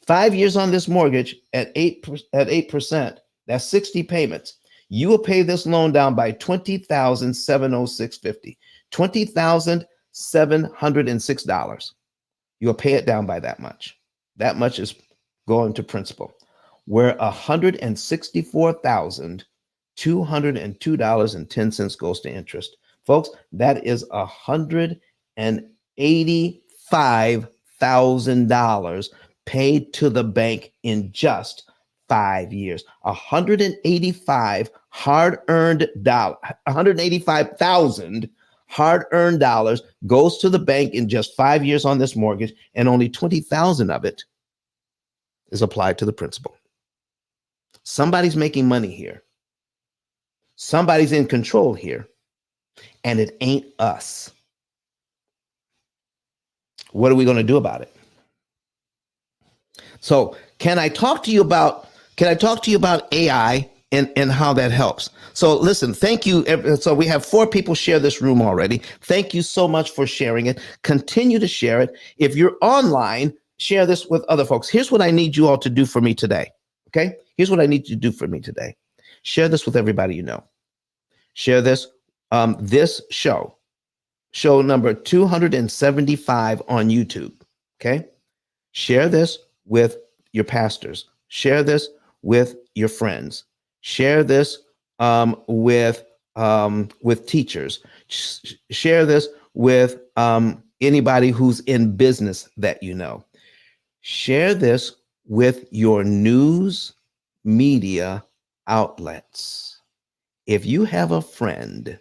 5 years on this mortgage at 8%, that's 60 payments. You will pay this loan down by $20,706.50. $20,706. You'll pay it down by that much. That much is going to principal. Where $164,202.10 goes to interest. Folks, that is $185,000 paid to the bank in just 5 years. 185 hard-earned dollars, 185,000 hard-earned dollars goes to the bank in just 5 years on this mortgage, and only 20,000 of it is applied to the principal. Somebody's making money here. Somebody's in control here, and it ain't us. What are we going to do about it? So, can I talk to you about AI and how that helps? So listen, thank you. So we have 4 people share this room already. Thank you so much for sharing it. Continue to share it. If you're online, share this with other folks. Here's what I need you all to do for me today. Okay? Here's what I need you to do for me today. Share this with everybody you know. Share this, this show number 275 on YouTube. Okay? Share this with your pastors. Share this with your friends. Share this with teachers. Share this with anybody who's in business that you know. Share this with your news media outlets. If you have a friend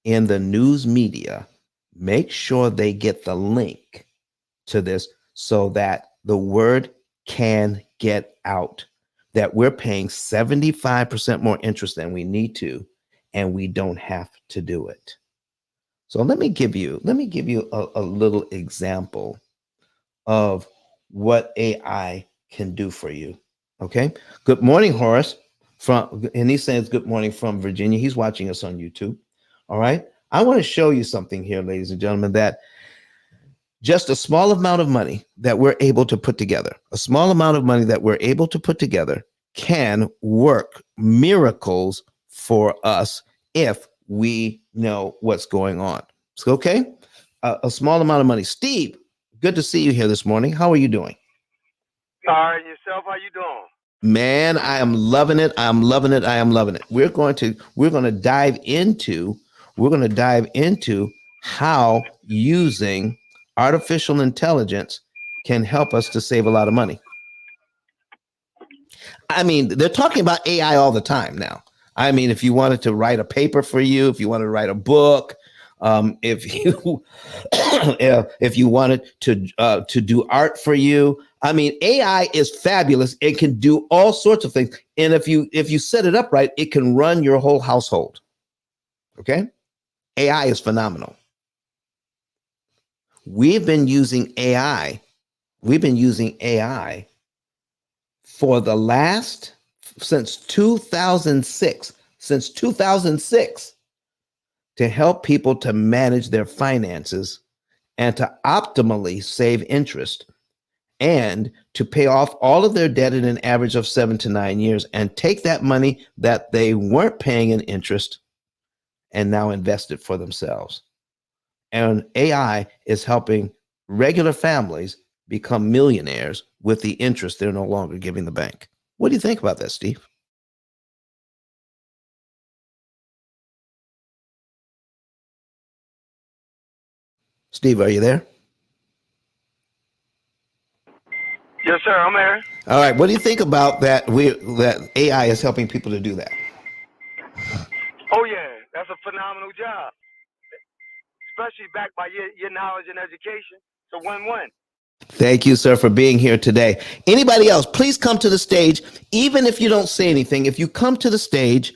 in the news media, make sure they get the link to this so that the word can get out that we're paying 75% more interest than we need to, and we don't have to do it. So let me give you a little example of what AI can do for you. Okay. Good morning, Horace. And he says good morning from Virginia. He's watching us on YouTube. All right. I want to show you something here, ladies and gentlemen, that just a small amount of money that we're able to put together, a small amount of money that we're able to put together can work miracles for us if we know what's going on. So, okay. A small amount of money. Steve, good to see you here this morning. How are you doing? All right, yourself, how you doing? Man, I am loving it. I'm loving it. I am loving it. We're going to dive into how using artificial intelligence can help us to save a lot of money. I mean, they're talking about AI all the time now. I mean, if you wanted to write a paper for you, if you wanted to write a book, if you if you wanted to do art for you, I mean, AI is fabulous. It can do all sorts of things, and if you set it up right, it can run your whole household. Okay, AI is phenomenal. We've been using AI. We've been using AI for the last since 2006. Since 2006 to help people to manage their finances and to optimally save interest and to pay off all of their debt in an average of 7 to 9 years and take that money that they weren't paying in interest and now invest it for themselves. And AI is helping regular families become millionaires with the interest they're no longer giving the bank. What do you think about that, Steve? Steve, are you there? Yes, sir, I'm here. All right. What do you think about that? That AI is helping people to do that. Oh, yeah, that's a phenomenal job, especially backed by your knowledge and education. It's a win-win. Thank you, sir, for being here today. Anybody else, please come to the stage. Even if you don't say anything, if you come to the stage,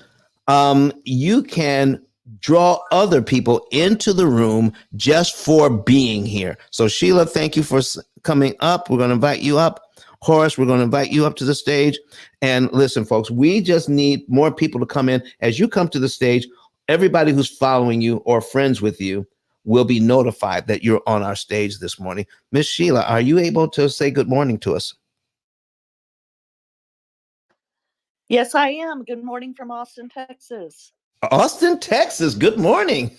you can draw other people into the room just for being here. So, Sheila, thank you for coming up. We're going to invite you up. Horace, we're going to invite you up to the stage. And listen, folks, we just need more people to come in. As you come to the stage, everybody who's following you or friends with you will be notified that you're on our stage this morning. Miss Sheila, are you able to say good morning to us? Yes, I am. Good morning from Austin, Texas. Austin, Texas. Good morning.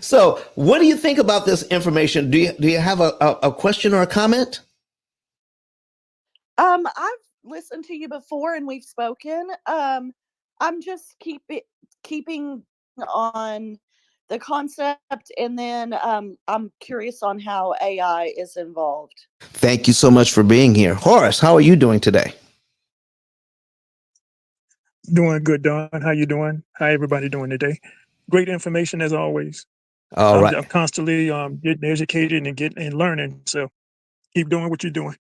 So, what do you think about this information? Do you have a question or a comment? I've listened to you before and we've spoken. I'm just keeping on the concept, and then I'm curious on how AI is involved. Thank you so much for being here. Horace, how are you doing today? Doing good, Don. How you doing? How everybody doing today? Great information as always. All I'm, right. I'm constantly getting educated and getting and learning. So keep doing what you're doing.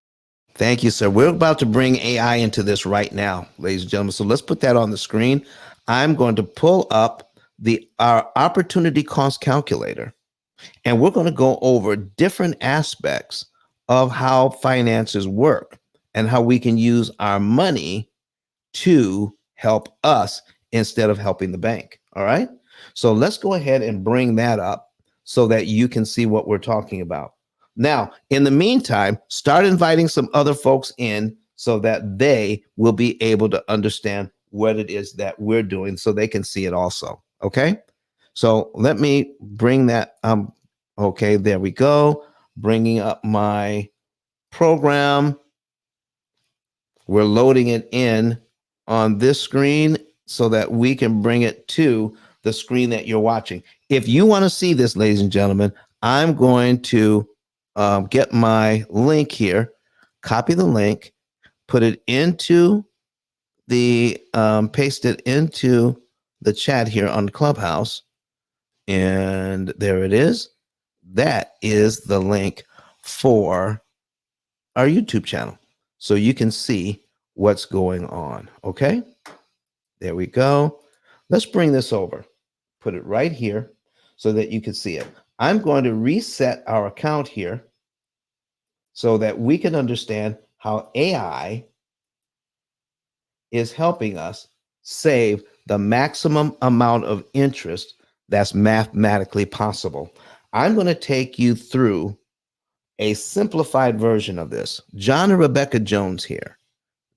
Thank you, sir. We're about to bring AI into this right now, ladies and gentlemen. So let's put that on the screen. I'm going to pull up our opportunity cost calculator, and we're going to go over different aspects of how finances work and how we can use our money to help us instead of helping the bank. All right. So let's go ahead and bring that up so that you can see what we're talking about. Now, in the meantime, start inviting some other folks in so that they will be able to understand what it is that we're doing so they can see it also. Okay. So let me bring that. Okay, there we go. Bringing up my program. We're loading it in on this screen so that we can bring it to the screen that you're watching. If you want to see this, ladies and gentlemen, I'm going to get my link here, copy the link, put it into paste it into the chat here on Clubhouse. And there it is. That is the link for our YouTube channel. So you can see what's going on. Okay. There we go. Let's bring this over. Put it right here so that you can see it. I'm going to reset our account here so that we can understand how AI is helping us save the maximum amount of interest that's mathematically possible. I'm going to take you through a simplified version of this. John and Rebecca Jones here,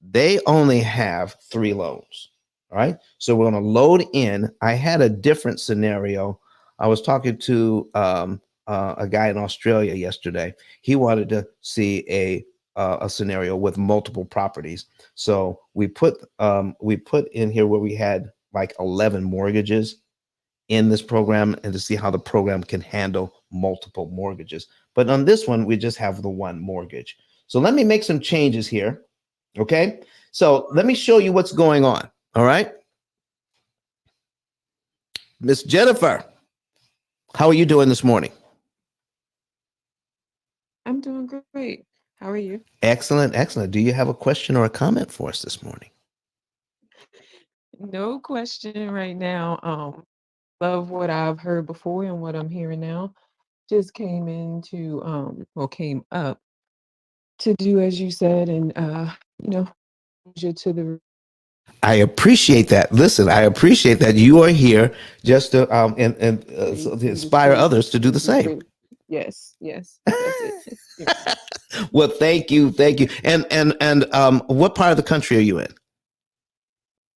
they only have 3 loans. All right. So we're going to load in. I had a different scenario. I was talking to a guy in Australia yesterday. He wanted to see a scenario with multiple properties. So we put in here where we had like 11 mortgages in this program and to see how the program can handle multiple mortgages. But on this one, we just have the one mortgage. So let me make some changes here. Okay. So let me show you what's going on. All right. Miss Jennifer, how are you doing this morning? I'm doing great. How are you? Excellent. Excellent. Do you have a question or a comment for us this morning? No question right now. Love what I've heard before and what I'm hearing now. Just came up to do as you said and you know, you to the I appreciate that. Listen, I appreciate that you are here just to so to inspire others to do the same. Yes, yes, that's it. Well, thank you. And what part of the country are you in?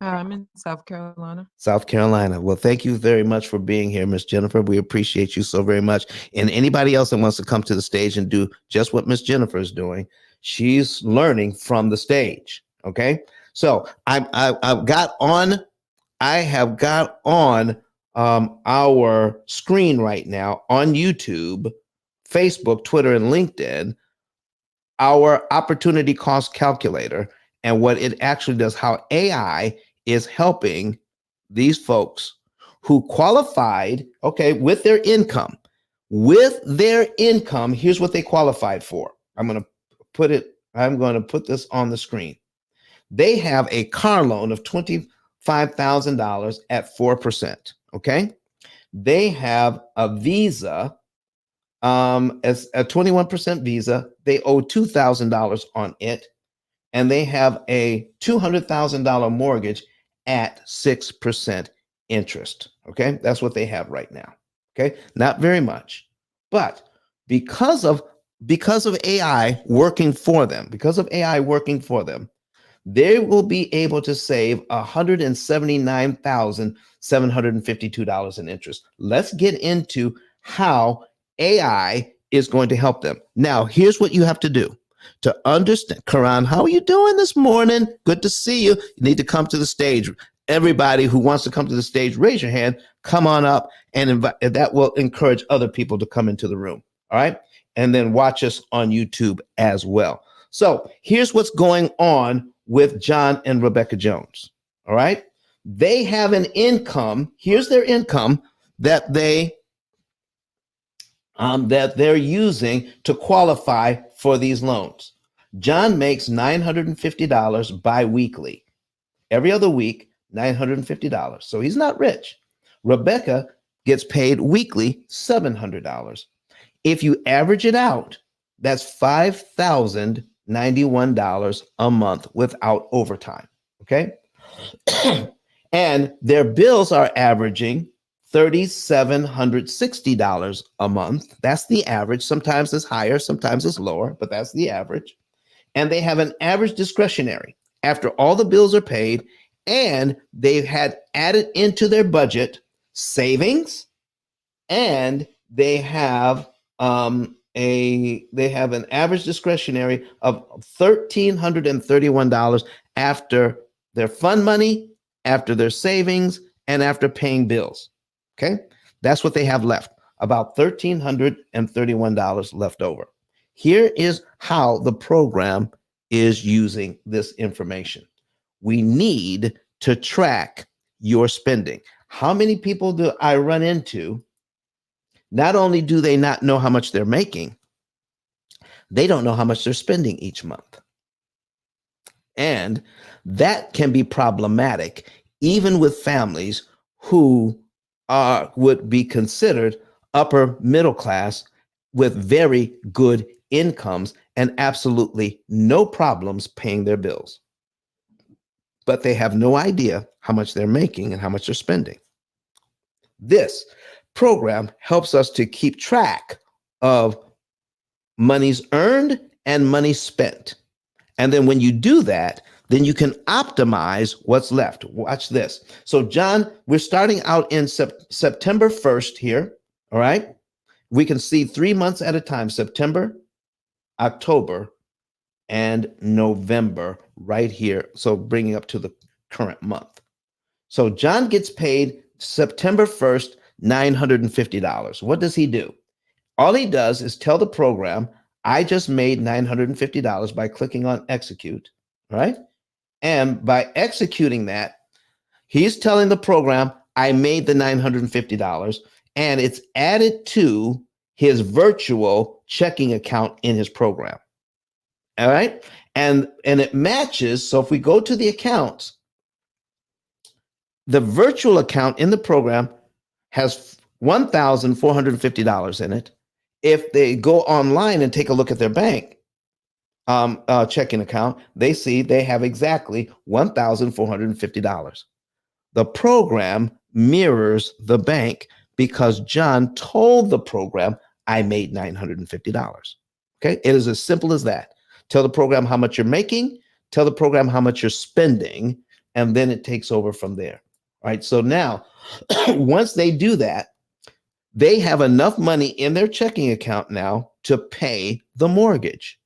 I'm in South Carolina. South Carolina. Well, thank you very much for being here, Miss Jennifer. We appreciate you so very much. And anybody else that wants to come to the stage and do just what Miss Jennifer is doing, she's learning from the stage. Okay. So I've got on. I have got on our screen right now on YouTube, Facebook, Twitter, and LinkedIn our opportunity cost calculator and what it actually does, how AI is helping these folks who qualified, okay, with their income. With their income, here's what they qualified for. I'm going to put this on the screen. They have a car loan of $25,000 at 4%. Okay. They have a visa as a 21% visa. They owe $2,000 on it, and they have a $200,000 mortgage at 6% interest. Okay, that's what they have right now. Okay, not very much, but because of AI working for them, they will be able to save $179,752 in interest. Let's get into how AI is going to help them. Now, here's what you have to do to understand. Karan, how are you doing this morning? Good to see you. You need to come to the stage. Everybody who wants to come to the stage, raise your hand, come on up, and invite. That will encourage other people to come into the room. All right. And then watch us on YouTube as well. So here's what's going on with John and Rebecca Jones. All right. They have an income. Here's their income that they're using to qualify for these loans. John makes $950 biweekly. Every other week, $950. So he's not rich. Rebecca gets paid weekly, $700. If you average it out, that's $5,091 a month without overtime. Okay. And their bills are averaging $3,760 a month. That's the average. Sometimes it's higher, sometimes it's lower, but that's the average. And they have an average discretionary after all the bills are paid, and they've had added into their budget savings, and they have an average discretionary of $1,331 after their fund money, after their savings, and after paying bills. Okay, that's what they have left, about $1,331 left over. Here is how the program is using this information. We need to track your spending. How many people do I run into? Not only do they not know how much they're making, they don't know how much they're spending each month. And that can be problematic, even with families who would be considered upper middle class with very good incomes and absolutely no problems paying their bills. but they have no idea how much they're making and how much they're spending. This program helps us to keep track of monies earned and money spent. And then when you do that, then you can optimize what's left. Watch this. So, John, we're starting out in September 1st here. All right. We can see 3 months at a time: September, October, and November right here. So, bringing up to the current month. So, John gets paid September 1st, $950. What does he do? All he does is tell the program, I just made $950 by clicking on execute, right? And by executing that, he's telling the program, I made the $950, and it's added to his virtual checking account in his program. All right. And it matches. So if we go to the accounts, the virtual account in the program has $1,450 in it. If they go online and take a look at their bank checking account, they see they have exactly $1,450. The program mirrors the bank because John told the program, I made $950. Okay, it is as simple as that. Tell the program how much you're making, tell the program how much you're spending, and then it takes over from there. All right, so now once they do that, they have enough money in their checking account now to pay the mortgage.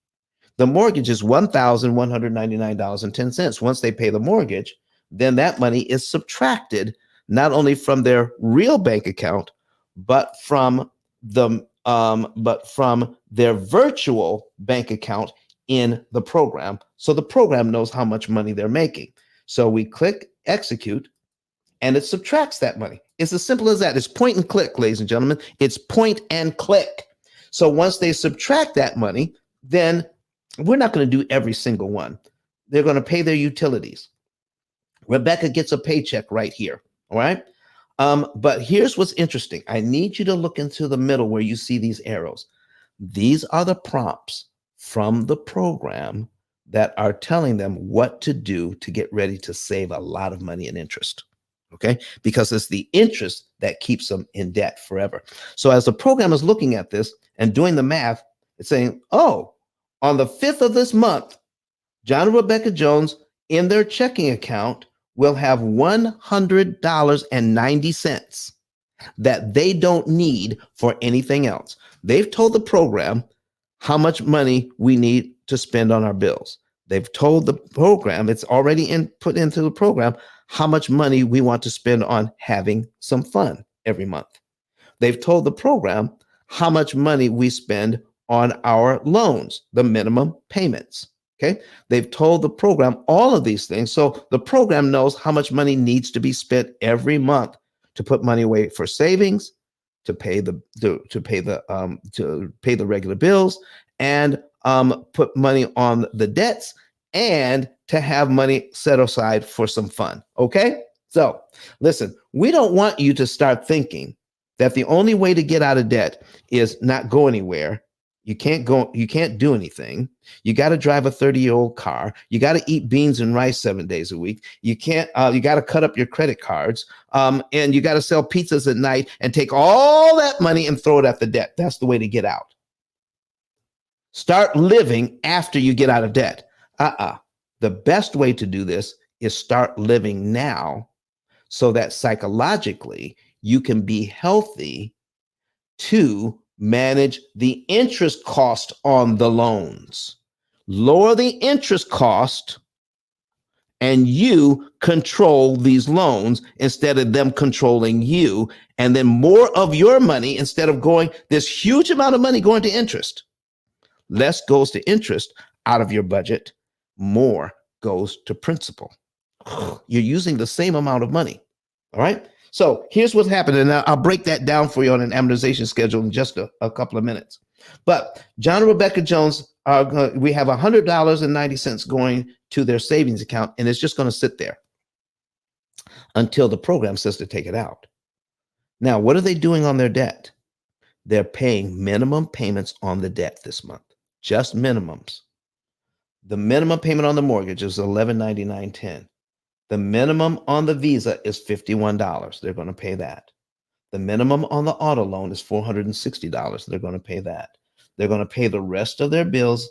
The mortgage is $1,199.10. Once they pay the mortgage, then that money is subtracted not only from their real bank account, but from their virtual bank account in the program. So the program knows how much money they're making. So we click execute, and it subtracts that money. It's as simple as that. It's point and click, ladies and gentlemen. It's point and click. So once they subtract that money, then we're not going to do every single one. They're going to pay their utilities. Rebecca gets a paycheck right here. All right. But here's what's interesting. I need you to look into the middle where you see these arrows. These are the prompts from the program that are telling them what to do to get ready to save a lot of money in interest. Okay, because it's the interest that keeps them in debt forever. So as the program is looking at this and doing the math, it's saying, oh, on the 5th of this month, John and Rebecca Jones in their checking account will have $100.90 that they don't need for anything else. They've told the program how much money we need to spend on our bills. They've told the program, it's already put into the program, how much money we want to spend on having some fun every month. They've told the program how much money we spend on our loans, the minimum payments. Okay. They've told the program all of these things. So the program knows how much money needs to be spent every month to put money away for savings, to pay the regular bills, and put money on the debts, and to have money set aside for some fun. Okay? So listen, we don't want you to start thinking that the only way to get out of debt is not go anywhere. You can't do anything. You got to drive a 30-year-old car. You got to eat beans and rice 7 days a week. You got to cut up your credit cards. And you got to sell pizzas at night and take all that money and throw it at the debt. That's the way to get out. Start living after you get out of debt. The best way to do this is start living now so that psychologically you can be healthy to manage the interest cost on the loans. Lower the interest cost and you control these loans instead of them controlling you. And then more of your money, instead of going this huge amount of money going to interest, less goes to interest out of your budget, more goes to principal. You're using the same amount of money. All right. So here's what's happening. And I'll break that down for you on an amortization schedule in just a couple of minutes. But John and Rebecca Jones, we have $100.90 going to their savings account, and it's just going to sit there until the program says to take it out. Now, what are they doing on their debt? They're paying minimum payments on the debt this month, just minimums. The minimum payment on the mortgage is $1199.10. The minimum on the Visa is $51. They're going to pay that. The minimum on the auto loan is $460. They're going to pay that. They're going to pay the rest of their bills,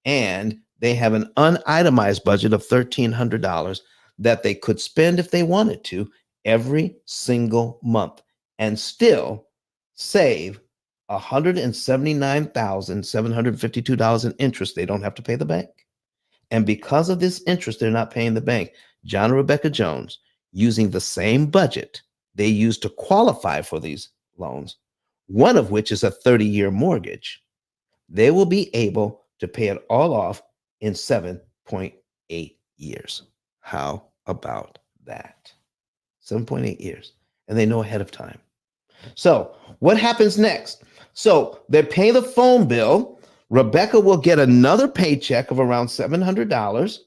and they have an unitemized budget of $1,300 that they could spend if they wanted to every single month and still save $179,752 in interest. They don't have to pay the bank. And because of this interest, they're not paying the bank. John and Rebecca Jones, using the same budget they use to qualify for these loans, one of which is a 30-year mortgage, they will be able to pay it all off in 7.8 years. How about that? 7.8 years. And they know ahead of time. So what happens next? So they pay the phone bill. Rebecca will get another paycheck of around $700.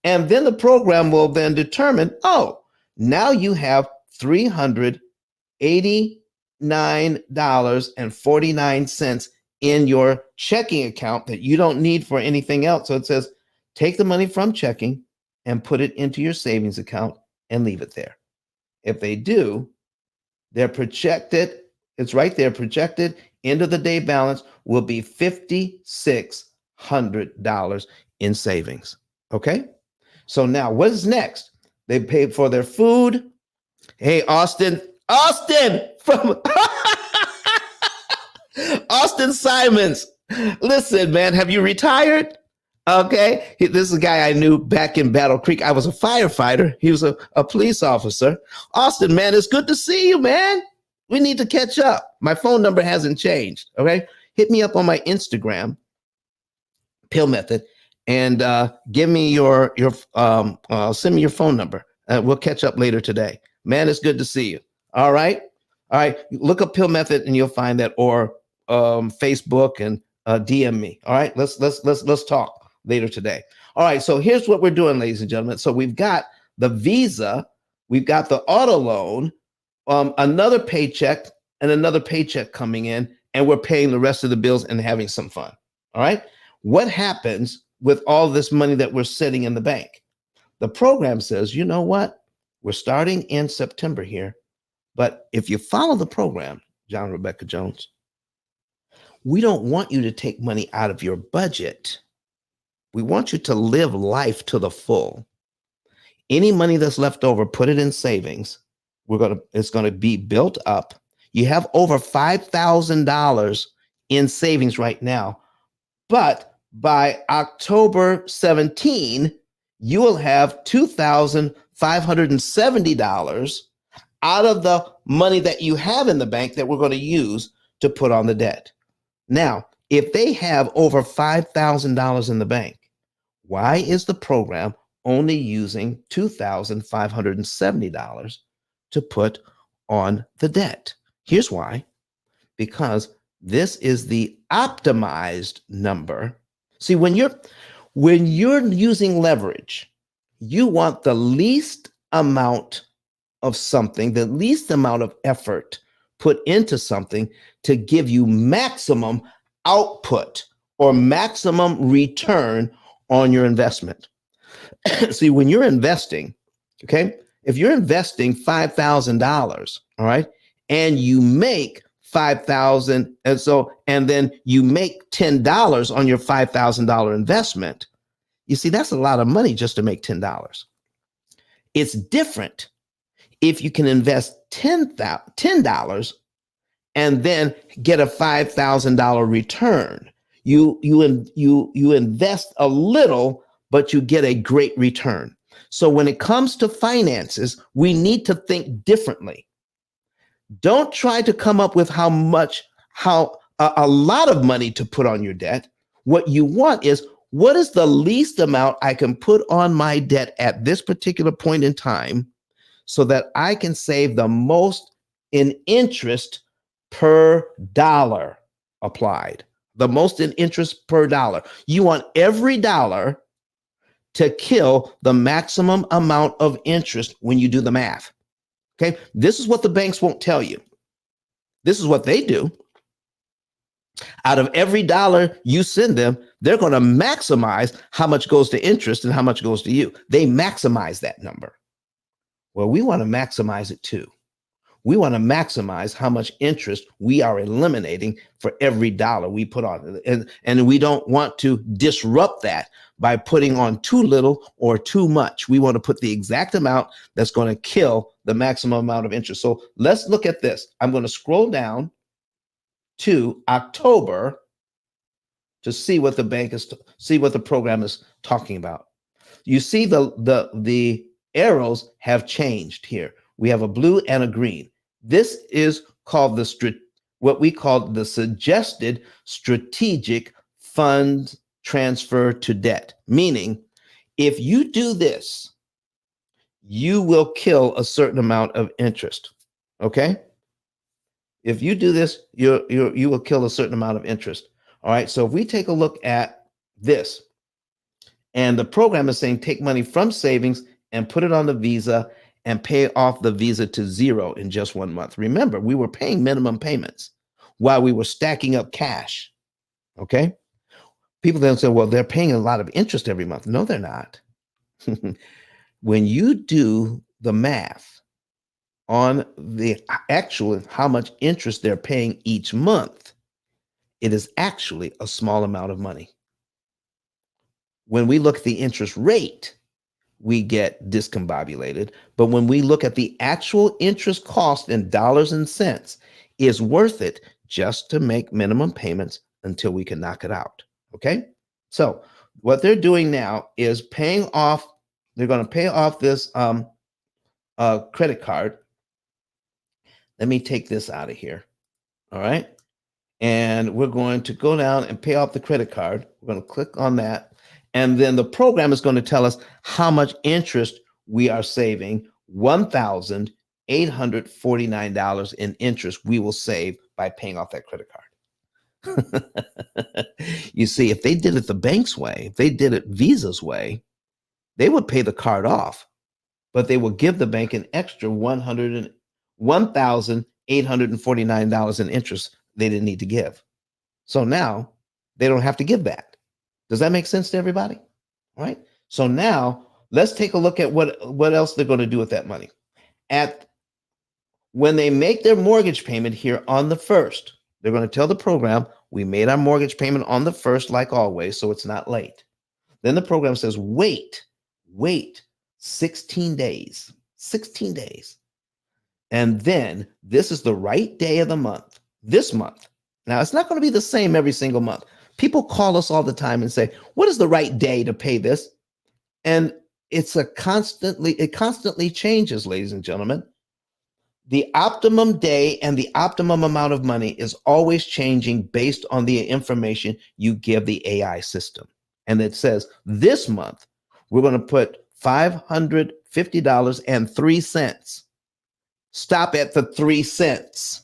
And then the program will then determine, oh, now you have $389.49 in your checking account that you don't need for anything else. So it says, take the money from checking and put it into your savings account and leave it there. If they do, they're projected, it's right there, projected end of the day balance will be $5,600 in savings. Okay? So now what is next? They paid for their food. Hey, Austin from Austin Simons. Listen, man, have you retired? Okay. This is a guy I knew back in Battle Creek. I was a firefighter. He was a police officer. Austin, man, it's good to see you, man. We need to catch up. My phone number hasn't changed. Okay. Hit me up on my Instagram, P.I.L.L Method, and give me send me your phone number. We'll catch up later today. Man, it's good to see you. All right. All right. Look up P.I.L.L Method and you'll find that, or Facebook, and DM me. All right. Let's talk later today. All right. So here's what we're doing, ladies and gentlemen. So we've got the Visa, we've got the auto loan, another paycheck and another paycheck coming in, and we're paying the rest of the bills and having some fun. All right. What happens with all this money that we're sitting in the bank? The program says, you know what? We're starting in September here, but if you follow the program, John and Rebecca Jones, we don't want you to take money out of your budget. We want you to live life to the full. Any money that's left over, put it in savings. It's going to be built up. You have over $5,000 in savings right now, but by October 17, you will have $2,570 out of the money that you have in the bank that we're going to use to put on the debt. Now, if they have over $5,000 in the bank, why is the program only using $2,570 to put on the debt? Here's why. Because this is the optimized number. See, when you're using leverage, you want the least amount of something, the least amount of effort put into something to give you maximum output or maximum return on your investment. See, when you're investing, okay, if you're investing $5,000, all right, and you make $5,000, and then you make $10 on your $5,000 investment, you see, that's a lot of money just to make $10. It's different if you can invest $10 and then get a $5,000 return. You invest a little, but you get a great return. So when it comes to finances, we need to think differently. Don't try to come up with a lot of money to put on your debt. What you want is, what is the least amount I can put on my debt at this particular point in time so that I can save the most in interest per dollar applied, the most in interest per dollar. You want every dollar to kill the maximum amount of interest when you do the math. Okay, this is what the banks won't tell you. This is what they do. Out of every dollar you send them, they're going to maximize how much goes to interest and how much goes to you. They maximize that number. Well, we want to maximize it too. We want to maximize how much interest we are eliminating for every dollar we put on. And we don't want to disrupt that by putting on too little or too much. We want to put the exact amount that's going to kill the maximum amount of interest. So let's look at this. I'm going to scroll down to October to see what the program is talking about. You see the arrows have changed here. We have a blue and a green. This is called what we call the suggested strategic fund transfer to debt, meaning if you do this, you will kill a certain amount of interest. Okay? If you do this, you will kill a certain amount of interest. All right. So if we take a look at this, and the program is saying take money from savings and put it on the Visa and pay off the Visa to zero in just 1 month. Remember, we were paying minimum payments while we were stacking up cash. Okay. People then say, well, they're paying a lot of interest every month. No, they're not. When you do the math on the actual how much interest they're paying each month, it is actually a small amount of money. When we look at the interest rate, we get discombobulated. But when we look at the actual interest cost in dollars and cents, is worth it just to make minimum payments until we can knock it out. Okay. So what they're doing now is they're going to pay off this credit card. Let me take this out of here. All right. And we're going to go down and pay off the credit card. We're going to click on that. And then the program is going to tell us how much interest we are saving. $1,849 in interest we will save by paying off that credit card. You see, if they did it the bank's way, if they did it Visa's way, they would pay the card off, but they will give the bank an extra $1,849 in interest they didn't need to give. So now they don't have to give that. Does that make sense to everybody? All right. So now let's take a look at what else they're going to do with that money. When they make their mortgage payment here on the 1st, they're going to tell the program, we made our mortgage payment on the 1st, like always, so it's not late. Then the program says, wait 16 days. And then this is the right day of the month, this month. Now, it's not going to be the same every single month. People call us all the time and say, what is the right day to pay this? And it constantly changes, ladies and gentlemen. The optimum day and the optimum amount of money is always changing based on the information you give the AI system. And it says this month, we're going to put $550.03. Stop at the 3 cents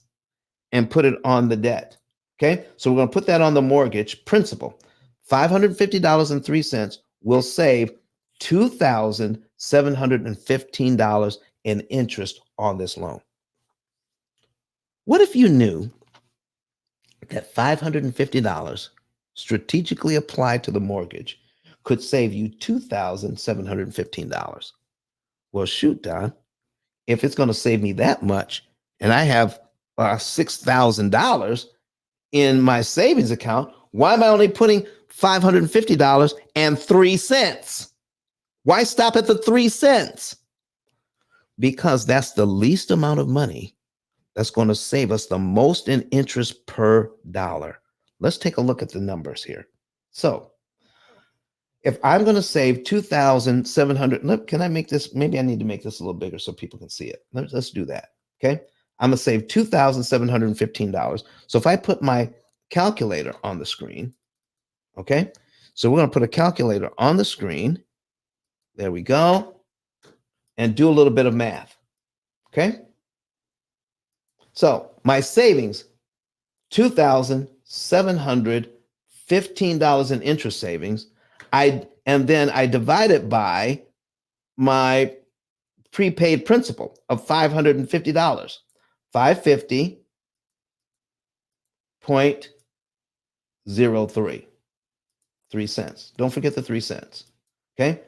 and put it on the debt. Okay. So we're going to put that on the mortgage principal. $550.03 will save $2,715 in interest on this loan. What if you knew that $550 strategically applied to the mortgage could save you $2,715? Well, shoot, Don, if it's going to save me that much and I have $6,000 in my savings account, why am I only putting $550.03? Why stop at the 3 cents? Because that's the least amount of money that's going to save us the most in interest per dollar. Let's take a look at the numbers here. So if I'm going to save 2,700, can I make this? Maybe I need to make this a little bigger so people can see it. Let's do that. Okay. I'm going to save $2,715. So if I put my calculator on the screen, okay. So we're going to put a calculator on the screen. There we go. And do a little bit of math. Okay. So my savings, $2,715 in interest savings. And then I divide it by my prepaid principal of $550. 550.03. 3 cents. Don't forget the 3 cents. Okay.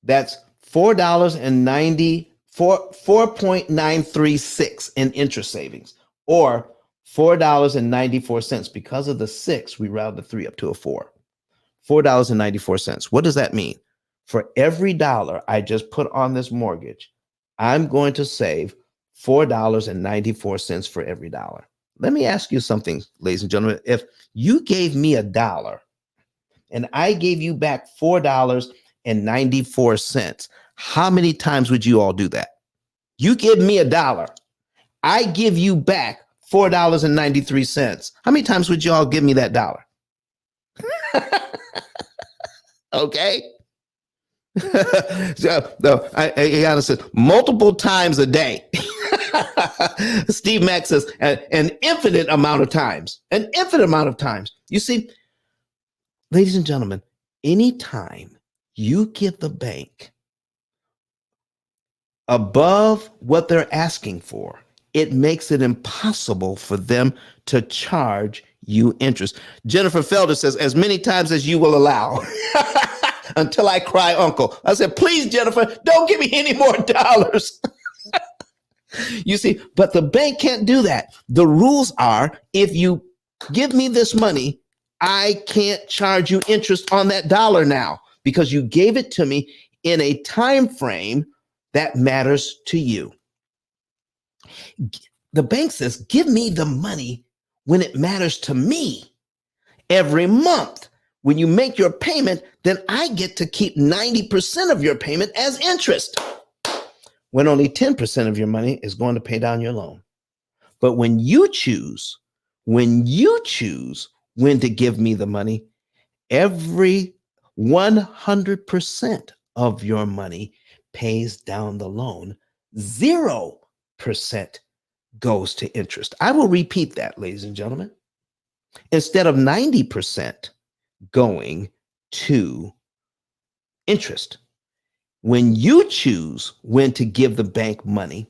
That's $4.95 4.936 in interest savings, or $4.94. Because of the 6, we round the 3 up to a 4. $4.94. What does that mean? For every dollar I just put on this mortgage, I'm going to save $4.94 for every dollar. Let me ask you something, ladies and gentlemen. If you gave me $1 and I gave you back $4.94, how many times would you all do that? You give me $1, I give you back $4.93. How many times would you all give me that dollar? Okay. So, no, I honestly multiple times a day. Steve Mack says an infinite amount of times. An infinite amount of times. You see, ladies and gentlemen, anytime you give the bank above what they're asking for, it makes it impossible for them to charge you interest. Jennifer Felder says, as many times as you will allow. Until I cry uncle. I said, please, Jennifer, don't give me any more dollars. You see, but the bank can't do that. The rules are, if you give me this money, I can't charge you interest on that dollar now, because you gave it to me in a time frame that matters to you. The bank says, give me the money when it matters to me. Every month, when you make your payment, then I get to keep 90% of your payment as interest, when only 10% of your money is going to pay down your loan. But when you choose when to give me the money, every 100% of your money pays down the loan. 0% goes to interest. I will repeat that, ladies and gentlemen. Instead of 90% going to interest, when you choose when to give the bank money,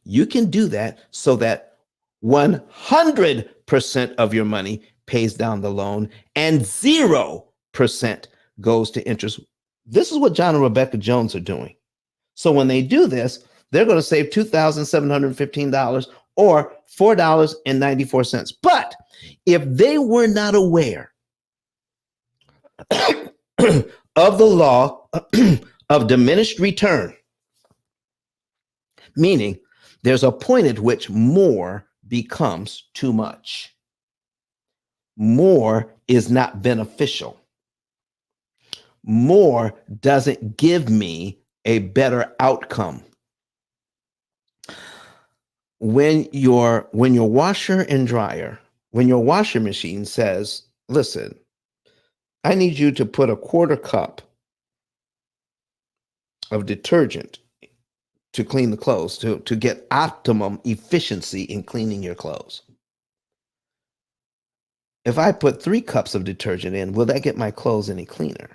you can do that so that 100% of your money pays down the loan and 0% goes to interest. This is what John and Rebecca Jones are doing. So when they do this, they're going to save $2,715 or $4.94. But if they were not aware of the law of diminished return, meaning there's a point at which more becomes too much. More is not beneficial. More doesn't give me a better outcome. When your washer and dryer, when your washing machine says, listen, I need you to put a quarter cup of detergent to clean the clothes, to get optimum efficiency in cleaning your clothes. If I put 3 cups of detergent in, will that get my clothes any cleaner?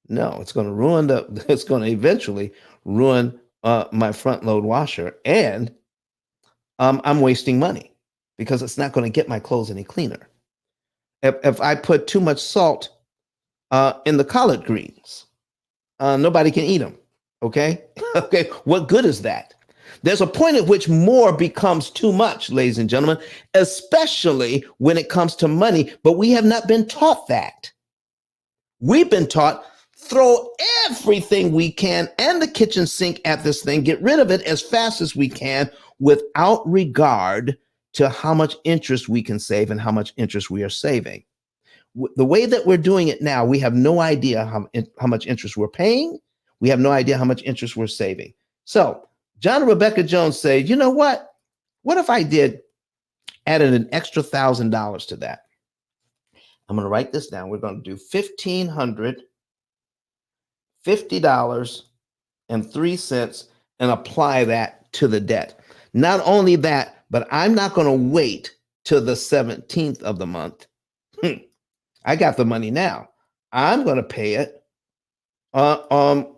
No, it's going to it's going to eventually ruin my front load washer, and I'm wasting money because it's not going to get my clothes any cleaner. If I put too much salt in the collard greens, nobody can eat them. Okay. Okay. What good is that? There's a point at which more becomes too much, ladies and gentlemen, especially when it comes to money. But we have not been taught that. We've been taught, throw everything we can and the kitchen sink at this thing, get rid of it as fast as we can without regard to how much interest we can save and how much interest we are saving. The way that we're doing it now, we have no idea how much interest we're paying. We have no idea how much interest we're saving. So John and Rebecca Jones say, you know what? What if I added an extra $1,000 to that? I'm going to write this down. We're going to do $1,550.03 and apply that to the debt. Not only that, but I'm not going to wait till the 17th of the month. I got the money now. I'm going to pay it on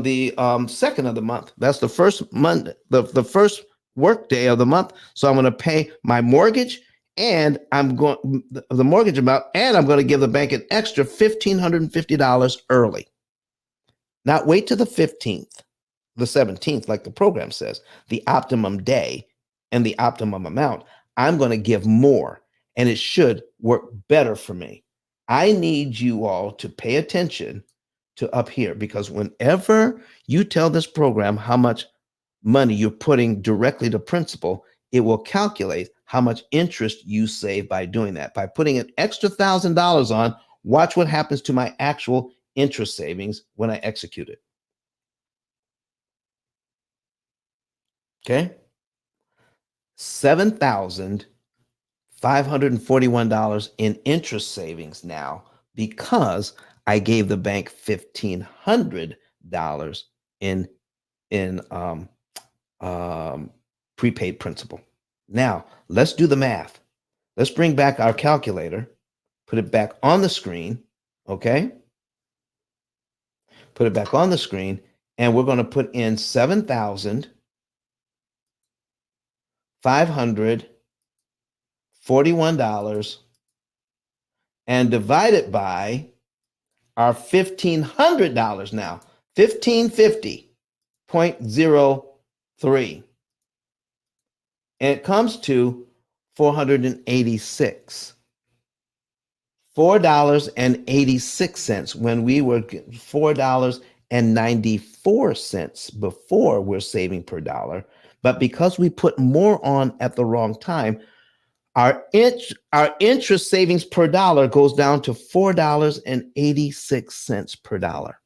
the second of the month. That's the first Monday, the first work day of the month. So I'm going to pay my mortgage, and I'm going the mortgage amount, and I'm going to give the bank an extra $1,550 early. Not wait to the 15th, the 17th, like the program says, the optimum day and the optimum amount. I'm going to give more, and it should work better for me. I need you all to pay attention to up here, because whenever you tell this program how much money you're putting directly to principal, it will calculate how much interest you save by doing that. By putting an extra $1,000 on, watch what happens to my actual interest savings when I execute it. Okay? $7,541 in interest savings now, because I gave the bank $1,500 in prepaid principal. Now, let's do the math. Let's bring back our calculator, put it back on the screen, okay? Put it back on the screen, and we're going to put in $7,541 and divide it by our $1,500 now, 1550.03. And it comes to 486. $4.86 when we were $4.94 before we're saving per dollar. But because we put more on at the wrong time, our interest savings per dollar goes down to $4.86 per dollar.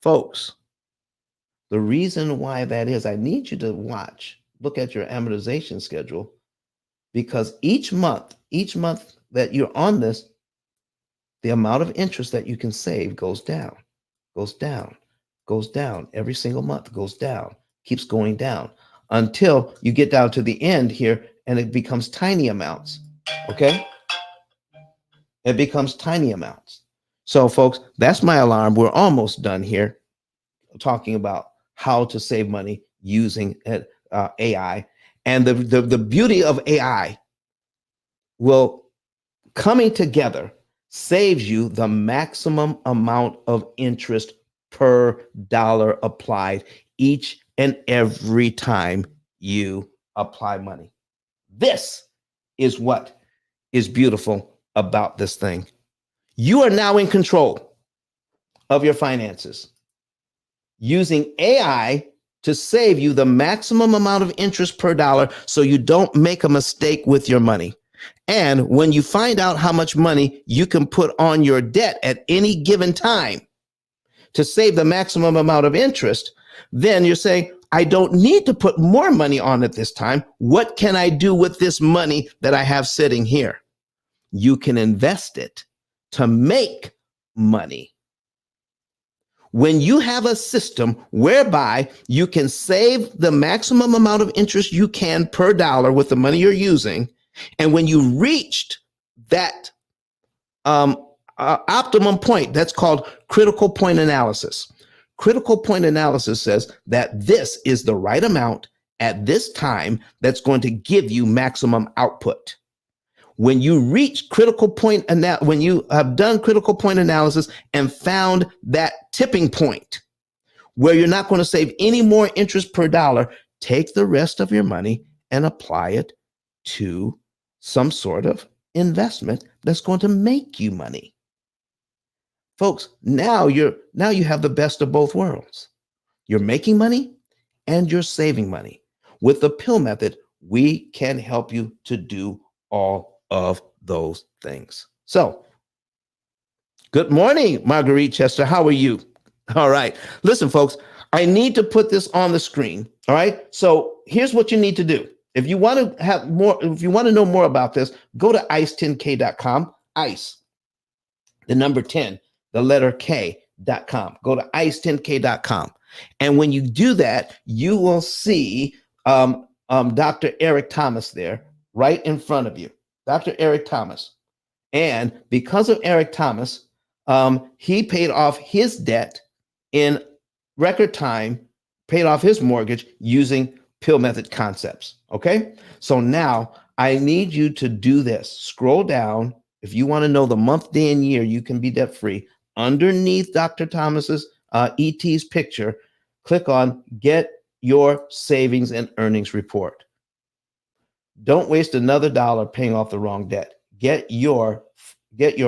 Folks, the reason why that is, I need you to look at your amortization schedule, because each month that you're on this, the amount of interest that you can save goes down, goes down, goes down. Every single month goes down, keeps going down until you get down to the end here and it becomes tiny amounts. Okay? It becomes tiny amounts. So, folks, that's my alarm. We're almost done here talking about how to save money using AI. And the beauty of AI will coming together saves you the maximum amount of interest per dollar applied each and every time you apply money. This is what is beautiful about this thing. You are now in control of your finances, using AI to save you the maximum amount of interest per dollar so you don't make a mistake with your money. And when you find out how much money you can put on your debt at any given time to save the maximum amount of interest, then you're saying, I don't need to put more money on at this time. What can I do with this money that I have sitting here? You can invest it to make money. When you have a system whereby you can save the maximum amount of interest you can per dollar with the money you're using, and when you reached that optimum point, that's called critical point analysis. Critical point analysis says that this is the right amount at this time that's going to give you maximum output. When you reach critical point, when you have done critical point analysis and found that tipping point where you're not going to save any more interest per dollar, take the rest of your money and apply it to some sort of investment that's going to make you money. Folks, now you have the best of both worlds. You're making money and you're saving money. With the P.I.L.L method, we can help you to do all of those things. So, good morning, Marguerite Chester. How are you? All right. Listen, folks, I need to put this on the screen. All right. So here's what you need to do. If you want to have more, if you want to know more about this, go to ice10k.com. ICE, the number 10, the letter K.com. Go to ice10k.com. And when you do that, you will see Dr. Eric Thomas there right in front of you. Dr. Eric Thomas. And because of Eric Thomas, he paid off his debt in record time, paid off his mortgage using P.I.L.L method concepts. Okay. So now I need you to do this. Scroll down. If you want to know the month, day, and year you can be debt free, underneath Dr. Thomas's ET's picture, click on Get Your Savings and Earnings Report. Don't waste another dollar paying off the wrong debt. Get your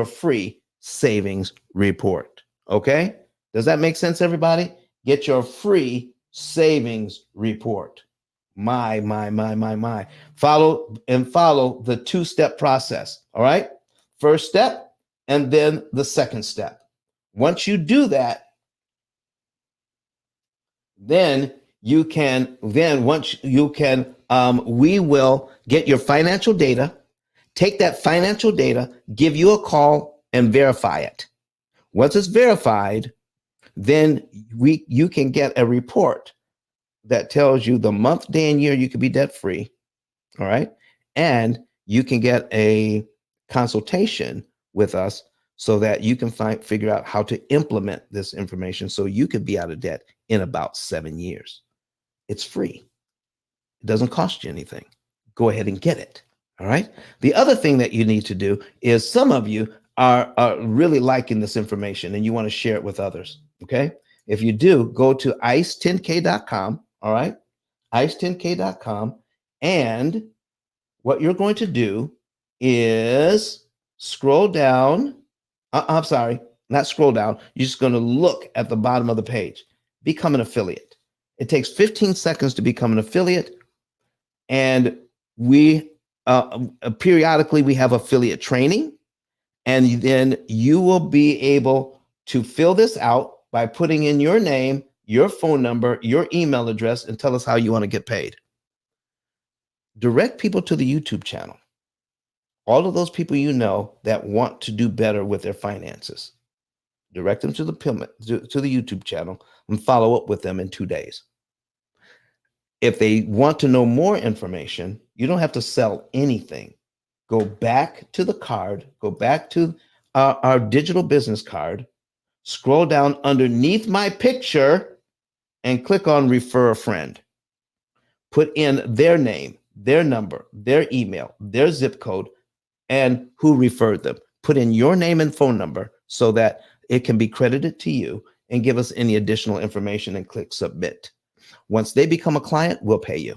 free savings report. Okay? Does that make sense, everybody? Get your free savings report. My. Follow the two-step process. All right? First step, and then the second step. Once you do that, then we will get your financial data, take that financial data, give you a call, and verify it. Once it's verified, then you can get a report that tells you the month, day, and year you could be debt free. All right. And you can get a consultation with us so that you can figure out how to implement this information so you could be out of debt in about 7 years. It's free. It doesn't cost you anything. Go ahead and get it. All right. The other thing that you need to do is some of you are really liking this information and you want to share it with others. Okay. If you do, go to ice10k.com. All right. ice10k.com. And what you're going to do is scroll down. I'm sorry, not scroll down. You're just going to look at the bottom of the page. Become an affiliate. It takes 15 seconds to become an affiliate. And we periodically we have affiliate training. And then you will be able to fill this out by putting in your name, your phone number, your email address, and tell us how you want to get paid. Direct people to the YouTube channel. All of those people you know that want to do better with their finances. Direct them to the YouTube channel and follow up with them in 2 days. If they want to know more information, you don't have to sell anything. Go back to the card, go back to our digital business card, scroll down underneath my picture and click on Refer a Friend. Put in their name, their number, their email, their zip code, and who referred them. Put in your name and phone number so that it can be credited to you and give us any additional information and click Submit. Once they become a client, we'll pay you.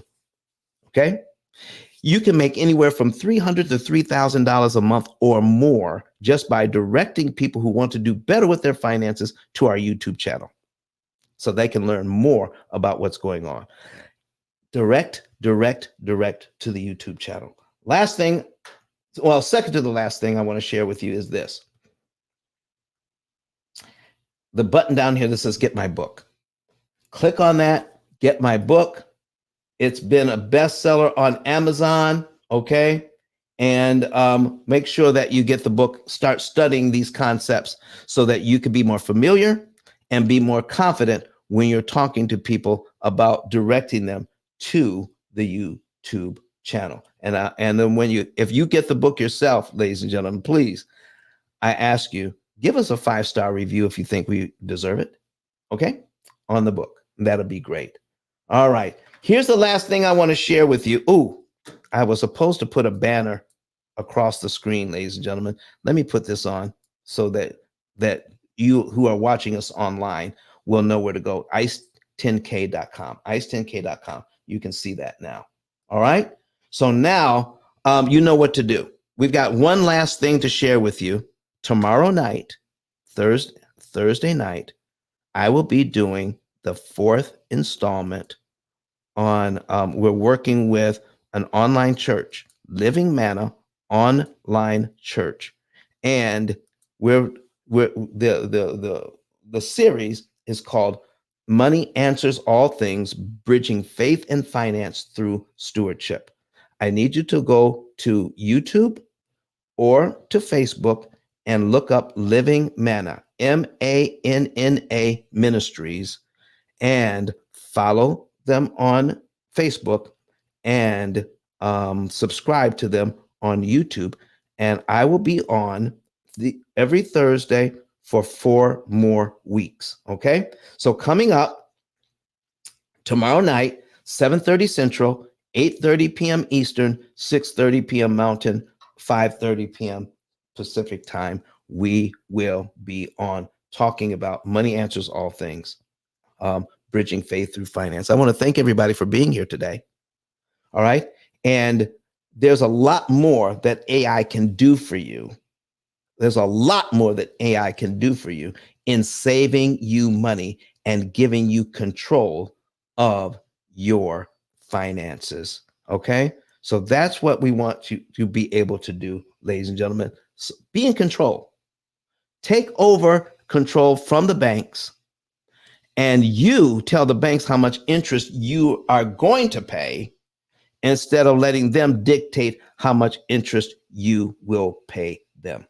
Okay? You can make anywhere from $300 to $3,000 a month or more just by directing people who want to do better with their finances to our YouTube channel so they can learn more about what's going on. Direct to the YouTube channel. Last thing, well, second to the last thing I want to share with you is this. The button down here that says Get My Book. Click on that, get my book. It's been a bestseller on Amazon, okay? And make sure that you get the book, start studying these concepts so that you can be more familiar and be more confident when you're talking to people about directing them to the YouTube channel. And then if you get the book yourself, ladies and gentlemen, please, I ask you, give us a 5-star review if you think we deserve it, okay? On the book. That'll be great. All right. Here's the last thing I want to share with you. Ooh, I was supposed to put a banner across the screen, ladies and gentlemen. Let me put this on so that you who are watching us online will know where to go. ice10k.com. ice10k.com. You can see that now. All right. So now you know what to do. We've got one last thing to share with you. Tomorrow night, Thursday night, I will be doing the 4th installment on we're working with an online church, Living Manna Online Church, and we're the series is called Money Answers All Things: Bridging Faith and Finance Through Stewardship. I need you to go to YouTube or to Facebook and look up Living Manna, MANNA Ministries, and follow them on Facebook and subscribe to them on YouTube. And I will be on every Thursday for 4 more weeks. Okay. So coming up tomorrow night, 7:30 Central, 8:30 p.m. Eastern, 6:30 p.m. Mountain, 5:30 p.m. Pacific time, we will be on talking about Money Answers All Things, bridging faith through finance. I want to thank everybody for being here today. All right. And there's a lot more that AI can do for you. There's a lot more that AI can do for you in saving you money and giving you control of your finances. Okay. So that's what we want you to be able to do, ladies and gentlemen. So be in control. Take over control from the banks, and you tell the banks how much interest you are going to pay instead of letting them dictate how much interest you will pay them.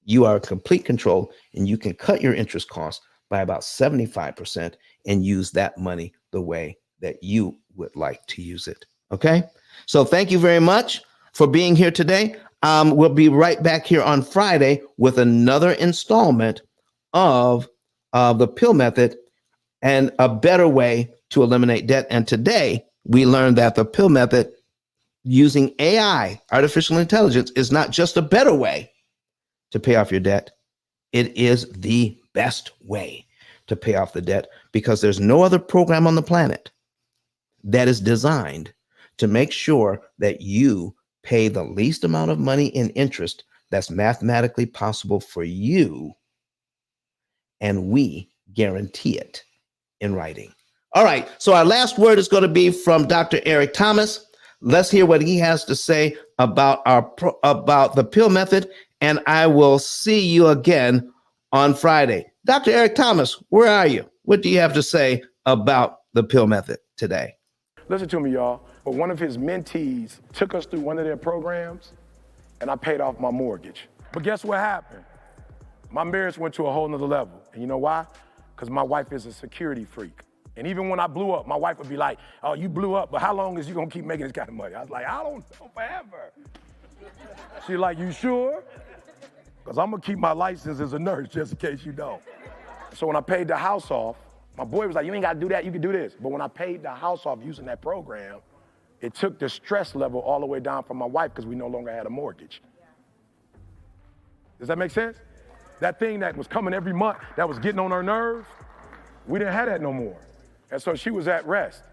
You are in complete control, and you can cut your interest costs by about 75% and use that money the way that you would like to use it. Okay. So thank you very much for being here today. We'll be right back here on Friday with another installment of the P.I.L.L method and a better way to eliminate debt. And today we learned that the P.I.L.L method using AI, artificial intelligence, is not just a better way to pay off your debt. It is the best way to pay off the debt, because there's no other program on the planet that is designed to make sure that you pay the least amount of money in interest that's mathematically possible for you, and we guarantee it in writing. All right, so our last word is going to be from Dr. Eric Thomas. Let's hear what he has to say about about the P.I.L.L method, and I will see you again on Friday. Dr. Eric Thomas, where are you? What do you have to say about the P.I.L.L method today? Listen to me, y'all. But one of his mentees took us through one of their programs, and I paid off my mortgage. But guess what happened? My marriage went to a whole nother level. And you know why? Because my wife is a security freak. And even when I blew up, my wife would be like, oh, you blew up, but how long is you gonna keep making this kind of money? I was like, I don't know, forever. She's like, you sure? Because I'm gonna keep my license as a nurse just in case you don't. So when I paid the house off, my boy was like, you ain't gotta do that, you can do this. But when I paid the house off using that program, it took the stress level all the way down from my wife because we no longer had a mortgage. Does that make sense? That thing that was coming every month, that was getting on her nerves, we didn't have that no more. And so she was at rest.